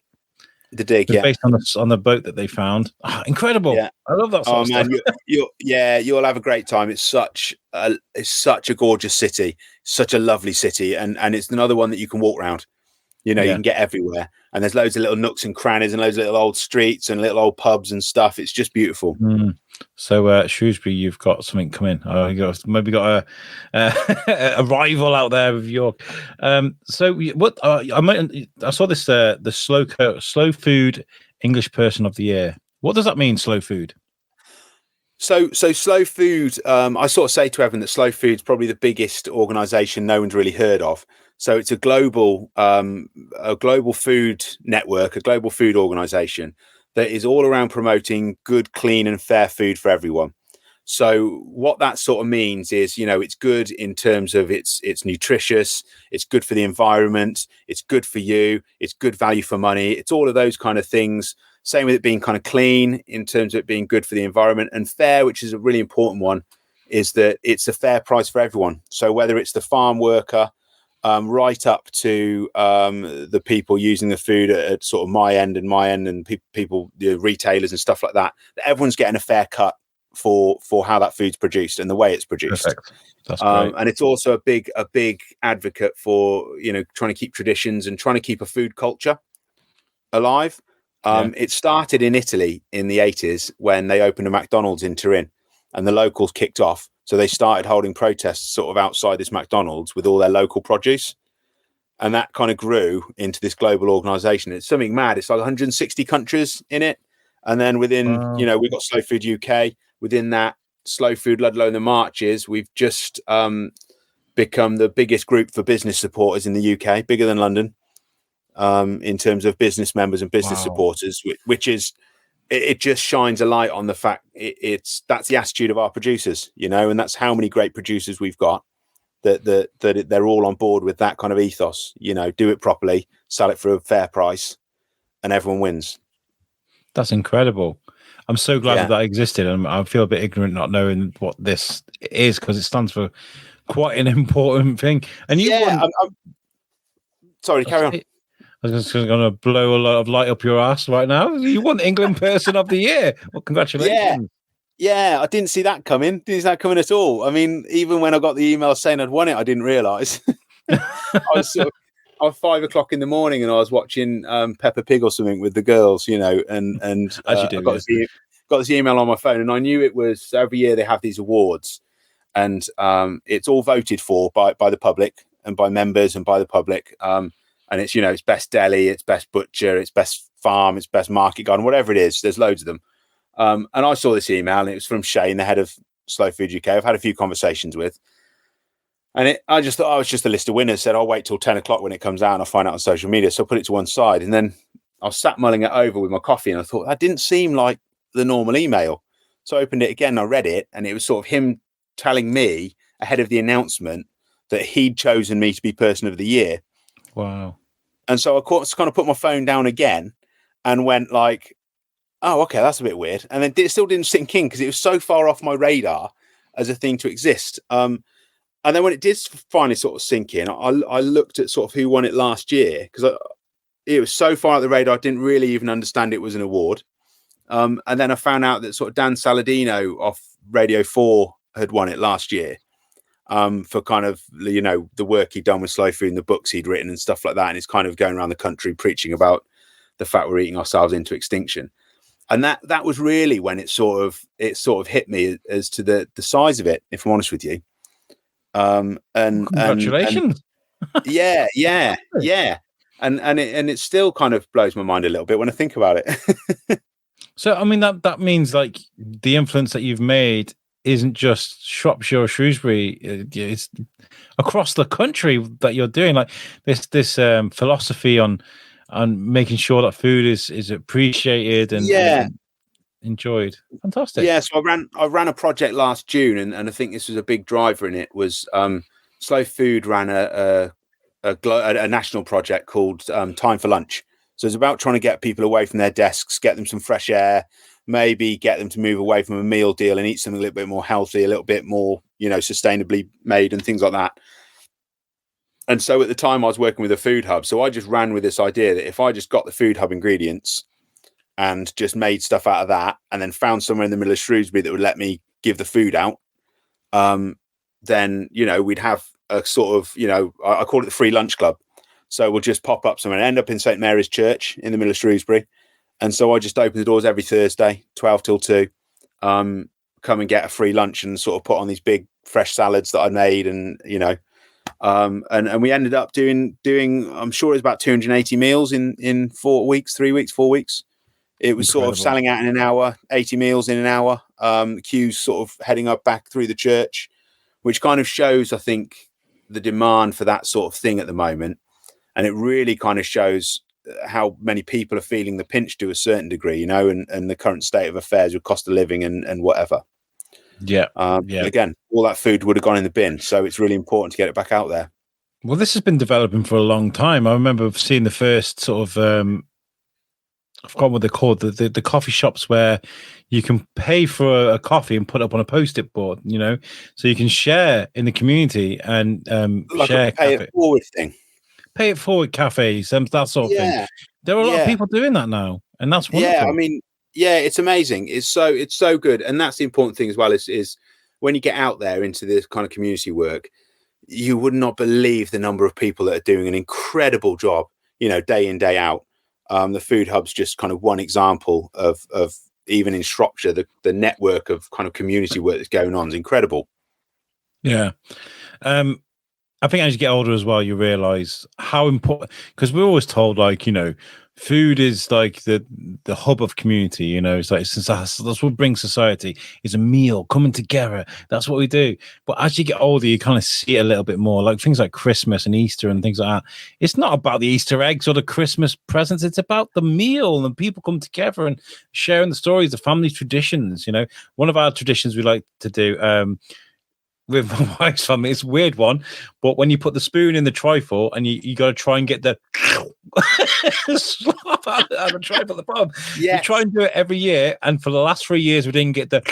The dig, based on the boat that they found. Incredible! Yeah. I love that. Sort of stuff. You'll have a great time. It's such a gorgeous city, such a lovely city, and it's another one that you can walk around. You can get everywhere, and there's loads of little nooks and crannies, and loads of little old streets and little old pubs and stuff. It's just beautiful. So Shrewsbury, you've got something coming. Maybe got a rival out there with York. So what? I saw this the slow food English person of the year. What does that mean? Slow food. So slow food. I sort of say to Evan that slow food's probably the biggest organisation no one's really heard of. So it's a global food network, a global food organisation that is all around promoting good, clean and fair food for everyone. So what that sort of means is, it's good in terms of it's nutritious, it's good for the environment, it's good for you, it's good value for money. It's all of those kind of things. Same with it being kind of clean in terms of it being good for the environment, and fair, which is a really important one, is that it's a fair price for everyone. So whether it's the farm worker, right up to the people using the food at sort of my end and people, the retailers and stuff like that, everyone's getting a fair cut for how that food's produced and the way it's produced. Perfect. That's great. And it's also a big advocate for trying to keep traditions and trying to keep a food culture alive. It started in Italy in the 80s when they opened a McDonald's in Turin, and the locals kicked off. So they started holding protests sort of outside this McDonald's with all their local produce. And that kind of grew into this global organization. It's something mad. It's like 160 countries in it. And then within, we've got Slow Food UK. Within that, Slow Food Ludlow and the Marches, we've just become the biggest group for business supporters in the UK, bigger than London, in terms of business members and business supporters, which is, it just shines a light on the fact that's the attitude of our producers, and that's how many great producers we've got that they're all on board with that kind of ethos, do it properly, sell it for a fair price, and everyone wins. That's incredible. I'm so glad that existed, and I feel a bit ignorant not knowing what this is, because it stands for quite an important thing. And you won... Sorry, carry on. I was just going to blow a lot of light up your ass right now. You won England Person of the Year. Well, congratulations. Yeah, I didn't see that coming. Didn't see that coming at all. I mean, even when I got the email saying I'd won it, I didn't realise. I was 5 o'clock in the morning and I was watching Peppa Pig or something with the girls, and as you do, I got this email on my phone, and I knew it was every year they have these awards, and it's all voted for by the public and by members and by the public. And it's, it's best deli, it's best butcher, it's best farm, it's best market garden, whatever it is. There's loads of them. And I saw this email, and it was from Shane, the head of Slow Food UK. I've had a few conversations with. And I just thought I was just a list of winners. Said I'll wait till 10 o'clock when it comes out and I'll find out on social media. So I put it to one side. And then I was sat mulling it over with my coffee, and I thought that didn't seem like the normal email. So I opened it again and I read it. And it was sort of him telling me ahead of the announcement that he'd chosen me to be Person of the Year. Wow. And so I kind of put my phone down again and went like, oh, okay, that's a bit weird. And then it still didn't sink in because it was so far off my radar as a thing to exist. And then when it did finally sort of sink in, I looked at sort of who won it last year, because it was so far out the radar, I didn't really even understand it was an award. And then I found out that sort of Dan Saladino off Radio 4 had won it last year, for kind of, the work he'd done with slow food and the books he'd written and stuff like that. And it's kind of going around the country preaching about the fact we're eating ourselves into extinction. And that was really when it sort of hit me as to the size of it, if I'm honest with you. And congratulations. Yeah. And it still kind of blows my mind a little bit when I think about it. So, I mean, that means like the influence that you've made isn't just Shropshire or Shrewsbury, it's across the country that you're doing like this philosophy on making sure that food is appreciated and enjoyed. Fantastic. Yeah, so I ran a project last June, and I think this was a big driver in it. Was Slow Food ran a national project called Time for Lunch. So it's about trying to get people away from their desks, get them some fresh air, maybe get them to move away from a meal deal and eat something a little bit more healthy, a little bit more, sustainably made and things like that. And so at the time I was working with a food hub. So I just ran with this idea that if I just got the food hub ingredients and just made stuff out of that and then found somewhere in the middle of Shrewsbury that would let me give the food out, then, we'd have a sort of, I call it the free lunch club. So we'll just pop up somewhere and end up in St. Mary's Church in the middle of Shrewsbury. And so I just open the doors every Thursday, 12 till 2, come and get a free lunch and sort of put on these big fresh salads that I made. And, and we ended up doing, I'm sure it was about 280 meals in 4 weeks. It was sort of selling out in an hour, 80 meals in an hour. Queues sort of heading up back through the church, which kind of shows, I think, the demand for that sort of thing at the moment. And it really kind of shows how many people are feeling the pinch to a certain degree, and the current state of affairs with cost of living and whatever. Yeah. Again, all that food would have gone in the bin. So it's really important to get it back out there. Well, this has been developing for a long time. I remember seeing the first sort of, I forgot what they're called, the coffee shops where you can pay for a coffee and put up on a post-it board, so you can share in the community and like share a pay it forward thing. Pay it forward cafes, that sort of thing. There are a lot of people doing that now, and that's wonderful. Yeah, I mean, it's amazing. It's so good, and that's the important thing as well. Is when you get out there into this kind of community work, you would not believe the number of people that are doing an incredible job, day in, day out. The food hub's just kind of one example of even in Shropshire, the network of kind of community work that's going on is incredible. Yeah. I think as you get older as well, you realize how important, because we're always told, like, food is like the hub of community, it's like, that's what brings society, is a meal coming together. That's what we do. But as you get older, you kind of see it a little bit more, like things like Christmas and Easter and things like that. It's not about the Easter eggs or the Christmas presents. It's about the meal and people come together and sharing the stories, the family traditions. One of our traditions we like to do, with my wife's family, it's a weird one, but when you put the spoon in the trifle and you got to try and get the slop out of the trifle at the bottom. We try and do it every year, and for the last 3 years we didn't get the,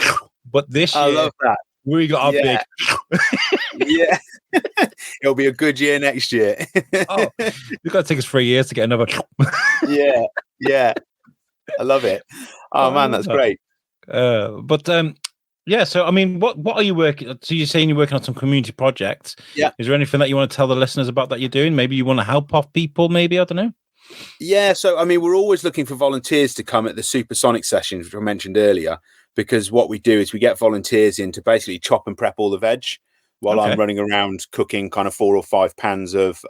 but this year I love that. We got our big yeah. It'll be a good year next year. It's got to take us 3 years to get another yeah I love it. Man, that's great. Yeah, so I mean, what are you working? So you're saying you're working on some community projects. Yeah. Is there anything that you want to tell the listeners about that you're doing? Maybe you want to help off people. Maybe, I don't know. Yeah. So I mean, we're always looking for volunteers to come at the supersonic sessions, which I mentioned earlier, because what we do is we get volunteers in to basically chop and prep all the veg while I'm running around cooking kind of 4 or 5 pans of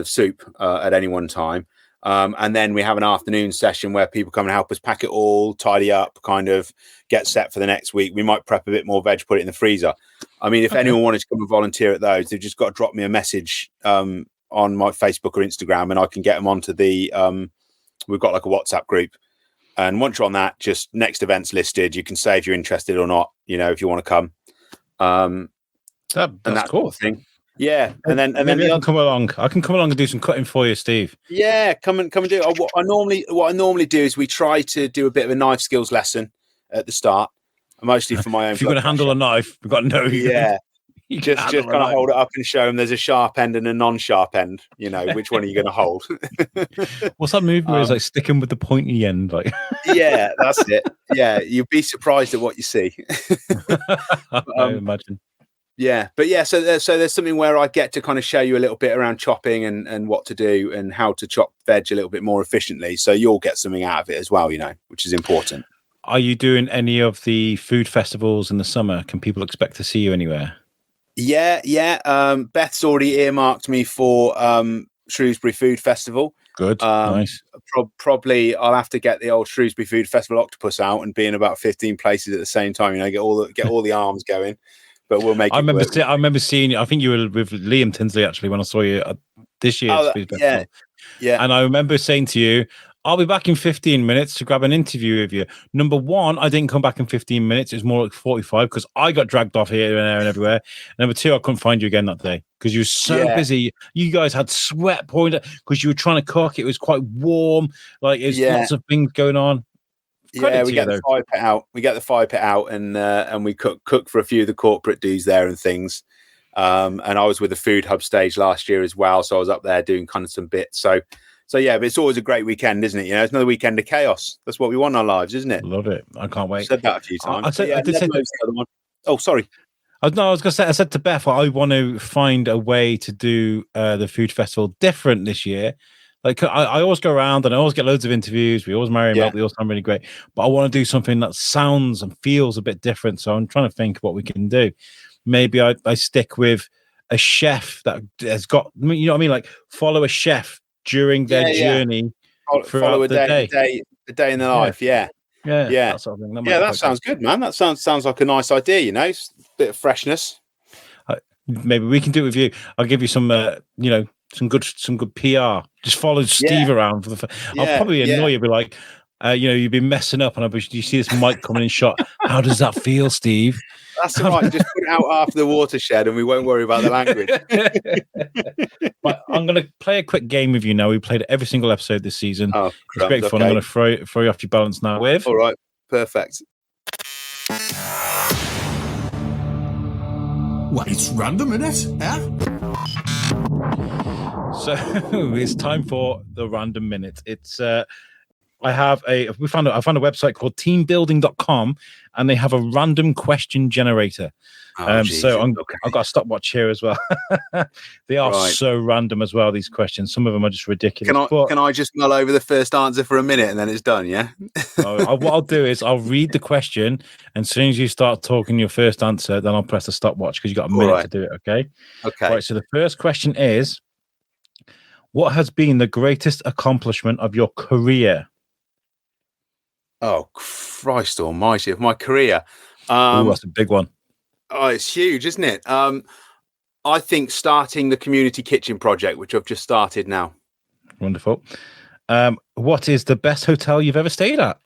soup at any one time. And then we have an afternoon session where people come and help us pack it all, tidy up, kind of get set for the next week. We might prep a bit more veg, put it in the freezer. I mean, if anyone wanted to come and volunteer at those, they've just got to drop me a message on my Facebook or Instagram, and I can get them onto the we've got like a WhatsApp group. And once you're on that, just next events listed, you can say if you're interested or not, if you want to come. That's cool. Sort of thing. Yeah, and then I can come along. I can come along and do some cutting for you, Steve. Yeah, come and do it. What I normally do is we try to do a bit of a knife skills lesson at the start, mostly for my own. If you're going to handle a knife, we've got to know. Yeah, just kind of hold it up and show them there's a sharp end and a non-sharp end. You know, which one are you going to hold? What's that movie where it's like sticking with the pointy end? Like, yeah, that's it. Yeah, you'd be surprised at what you see. I imagine. Yeah, but yeah, so there's something where I get to kind of show you a little bit around chopping and what to do and how to chop veg a little bit more efficiently. So you'll get something out of it as well, you know, which is important. Are you doing any of the food festivals in the summer? Can people expect to see you anywhere? Yeah. Beth's already earmarked me for Shrewsbury Food Festival. Good, nice. Probably I'll have to get the old Shrewsbury Food Festival octopus out and be in about 15 places at the same time. You know, get all the arms going. But we'll make. I remember seeing you. I think you were with Liam Tinsley actually when I saw you this year's Food Festival. Yeah. And I remember saying to you, "I'll be back in 15 minutes to grab an interview with you." Number one, I didn't come back in 15 minutes. It was more like 45 because I got dragged off here and there and everywhere. Number two, I couldn't find you again that day because you were so busy. You guys had sweat pouring because you were trying to cook. It was quite warm. Like there's lots of things going on. Yeah, we get the fire pit out. We get the fire pit out, and we cook for a few of the corporate dudes there and things. And I was with the Food Hub stage last year as well, so I was up there doing kind of some bits. So yeah, but it's always a great weekend, isn't it? You know, it's another weekend of chaos. That's what we want in our lives, isn't it? Love it. I can't wait. I said that a few times. I did say the other one. Oh, sorry. I was going to say. I said to Beth, I want to find a way to do the food festival different this year. Like I always go around and I always get loads of interviews. We always marry them up. They all sound really great. But I want to do something that sounds and feels a bit different. So I'm trying to think what we can do. Maybe I stick with a chef that has got, you know what I mean? Like follow a chef during their journey. Follow a day in their life. Yeah. That sort of thing. That sounds good, man. That sounds like a nice idea. You know, it's a bit of freshness. Maybe we can do it with you. I'll give you some, some good PR. Just follow Steve around for the. I'll probably annoy you, be like, you've been messing up, and do you see this mic coming in shot? How does that feel, Steve? That's all right. Just put it out after the watershed, and we won't worry about the language. But I'm going to play a quick game with you now. We played every single episode this season. Oh, it's great fun. I'm going to throw you off your balance now. With all right, perfect. Well, it's random, isn't it? So it's time for the random minute. It's I found a website called teambuilding.com and they have a random question generator. So I've got a stopwatch here as well. They are so random as well, these questions. Some of them are just ridiculous. Can I just mull over the first answer for a minute and then it's done, yeah? What I'll do is I'll read the question, and as soon as you start talking your first answer, then I'll press the stopwatch because you've got a minute to do it, okay? Okay. All right, so the first question is, what has been the greatest accomplishment of your career? Oh, Christ almighty, of my career. That's a big one. Oh, it's huge, isn't it? I think starting the community kitchen project, which I've just started now. Wonderful. What is the best hotel you've ever stayed at?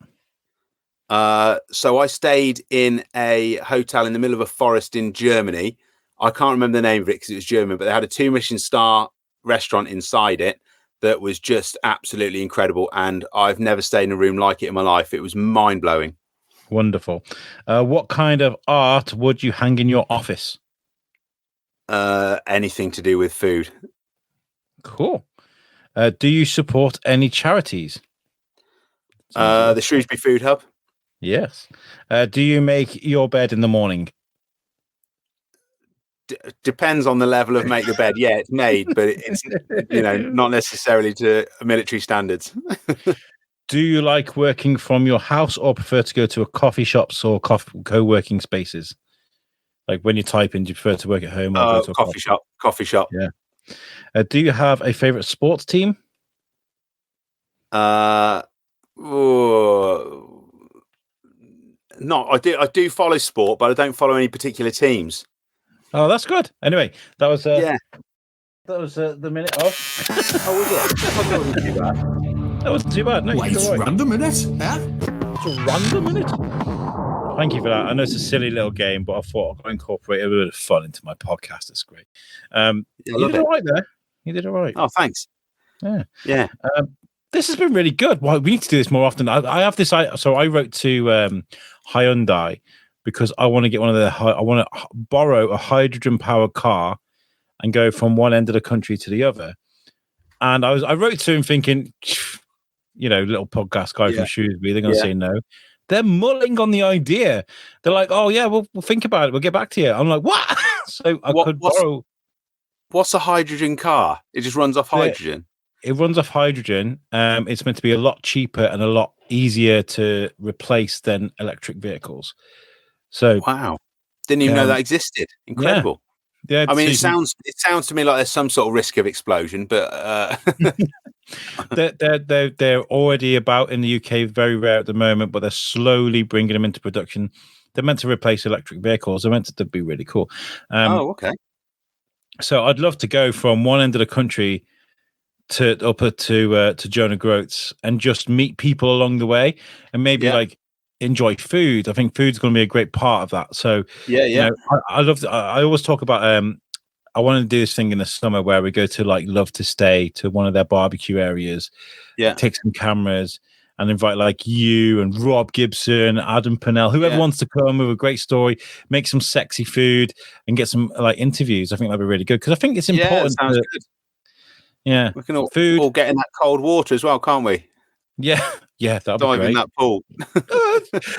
So I stayed in a hotel in the middle of a forest in Germany. I can't remember the name of it because it was German, but they had a 2-Michelin star restaurant inside it that was just absolutely incredible. And I've never stayed in a room like it in my life. It was mind-blowing. Wonderful. What kind of art would you hang in your office? Anything to do with food. Cool. Do you support any charities? The Shrewsbury Food Hub. Yes. Do you make your bed in the morning? Depends on the level of make the bed. Yeah, it's made, but it's not necessarily to military standards. Do you like working from your house or prefer to go to a coffee shops or co-working spaces? Like when you type in, do you prefer to work at home or go to a coffee shop? Coffee shop. Yeah. Do you have a favorite sports team? No, I do follow sport, but I don't follow any particular teams. Oh, that's good. Anyway, that was that was the minute of. Oh, was it? That wasn't too bad. That wasn't too bad. No, well, it's random, isn't it? It's a random minute. Thank you for that. I know it's a silly little game, but I thought I'd incorporate a bit of fun into my podcast. It's great. You did all right there. You did all right. Oh, thanks. Yeah. This has been really good. Well, we need to do this more often. I have this. So I wrote to Hyundai because I want to get one of the. I want to borrow a hydrogen powered car and go from one end of the country to the other. And I wrote to him thinking, little podcast guy from Shrewsbury, they're going to say no. They're mulling on the idea. They're like, oh yeah, we'll think about it. We'll get back to you. I'm like, what? So I could borrow. What's a hydrogen car? It just runs off hydrogen. It runs off hydrogen. It's meant to be a lot cheaper and a lot easier to replace than electric vehicles. So wow, didn't even know that existed. Incredible. Yeah, I mean, it sounds to me like there's some sort of risk of explosion, but they're already about in the UK, very rare at the moment, but they're slowly bringing them into production. They're meant to replace electric vehicles. They're meant to be really cool. Okay. So I'd love to go from one end of the country to Jonah Groats and just meet people along the way, and maybe like enjoy food. I think food's going to be a great part of that. So I love. I always talk about. I want to do this thing in the summer where we go to like Love to Stay to one of their barbecue areas. Yeah, take some cameras and invite like you and Rob Gibson, Adam Pennell, whoever wants to come with a great story, make some sexy food and get some like interviews. I think that'd be really good because I think it's important. Yeah, sounds good. Yeah, we can all get in that cold water as well, can't we? Yeah, that'll be great. Dive in that pool.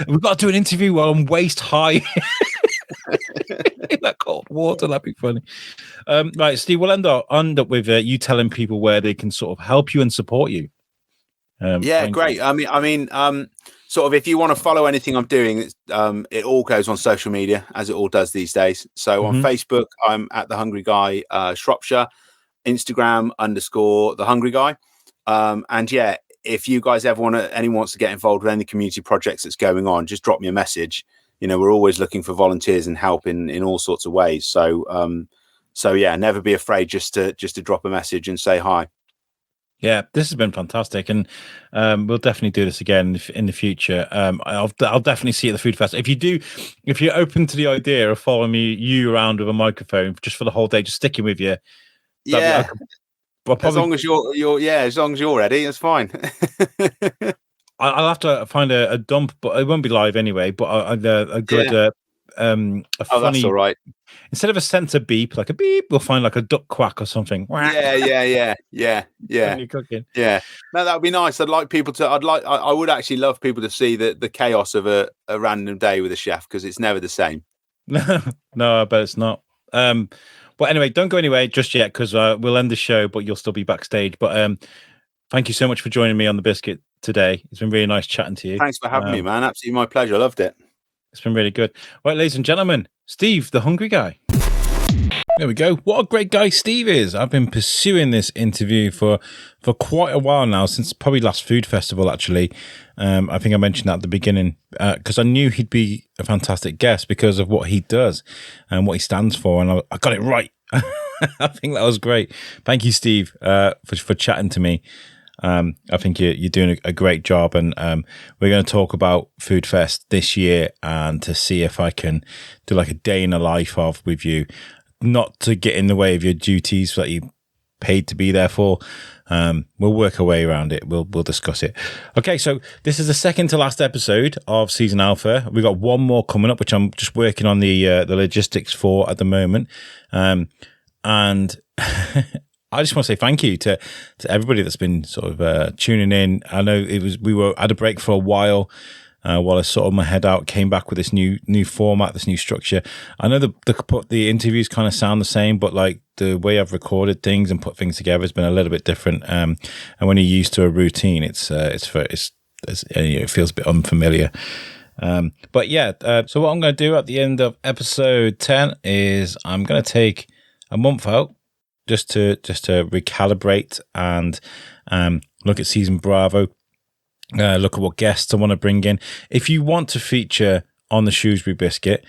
We've got to do an interview while I'm waist high in that cold water. That'd be funny. Right, Steve, we'll end up with you telling people where they can sort of help you and support you. Great. I mean, sort of if you want to follow anything I'm doing, it all goes on social media, as it all does these days. So on Facebook, I'm at The Hungry Guy Shropshire, Instagram _The Hungry Guy. And if you guys ever anyone wants to get involved with any community projects that's going on, just drop me a message. We're always looking for volunteers and help in all sorts of ways. So never be afraid just to drop a message and say hi. Yeah, this has been fantastic, and we'll definitely do this again in the future. I'll definitely see you at the food festival. If you're open to the idea of following you around with a microphone just for the whole day, just sticking with you. Yeah, as long as you're ready, it's fine. I'll have to find a dump, but it won't be live anyway. But a good funny. That's all right. Instead of a sensor beep, like a beep, we'll find like a duck quack or something. Yeah. When you're cooking. Yeah. No, that would be nice. I would actually love people to see the chaos of a random day with a chef, because it's never the same. No, I bet it's not. But anyway, don't go anywhere just yet, because we'll end the show, but you'll still be backstage. But thank you so much for joining me on the Biscuit today. It's been really nice chatting to you. Thanks for having me, man. Absolutely my pleasure. I loved it. It's been really good. Right, ladies and gentlemen, Steve, the Hungry Guy. There we go. What a great guy Steve is. I've been pursuing this interview for quite a while now, since probably last food festival, actually. I think I mentioned that at the beginning, because I knew he'd be a fantastic guest because of what he does and what he stands for, and I got it right. I think that was great. Thank you, Steve, for chatting to me. I think you're doing a great job, and we're going to talk about Food Fest this year and to see if I can do like a day in the life with you, not to get in the way of your duties that you paid to be there for. We'll work our way around it. We'll discuss it. Okay, so this is the second to last episode of Season Alpha. We've got one more coming up, which I'm just working on the logistics for at the moment. And I just want to say thank you to everybody that's been sort of tuning in. I know we were at a break for a while I sorted my head out, came back with this new format, this new structure. I know the interviews kind of sound the same, but like the way I've recorded things and put things together has been a little bit different. And when you're used to a routine, it feels a bit unfamiliar. But yeah, so what I'm going to do at the end of episode 10 is I'm going to take a month out just to recalibrate and look at season Bravo, look at what guests I want to bring in. If you want to feature on the Shrewsbury Biscuit,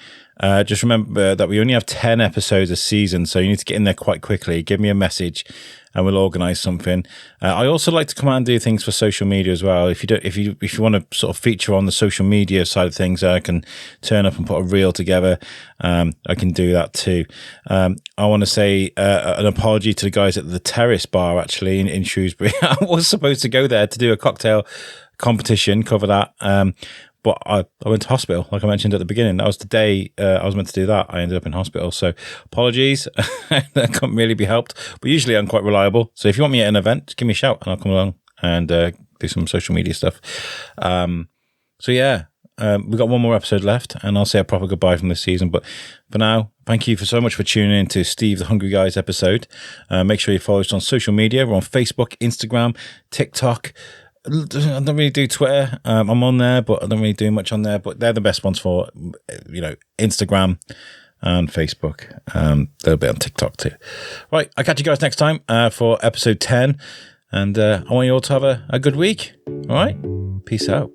just remember that we only have 10 episodes a season, so you need to get in there quite quickly. Give me a message and we'll organise something. I also like to come out and do things for social media as well. If you want to sort of feature on the social media side of things, I can turn up and put a reel together. I can do that too. I want to say an apology to the guys at the Terrace Bar actually in Shrewsbury. I was supposed to go there to do a cocktail competition, cover that. But I went to hospital, like I mentioned at the beginning. That was the day I was meant to do that. I ended up in hospital. So apologies. That couldn't really be helped. But usually I'm quite reliable. So if you want me at an event, just give me a shout and I'll come along and do some social media stuff. So yeah, we've got one more episode left and I'll say a proper goodbye from this season. But for now, thank you so much for tuning in to Steve the Hungry Guys episode. Make sure you follow us on social media. We're on Facebook, Instagram, TikTok. I don't really do Twitter. I'm on there, but I don't really do much on there. But they're the best ones for, Instagram and Facebook. A little bit on TikTok too. Right, I'll catch you guys next time for episode 10. And I want you all to have a good week. All right? Peace out.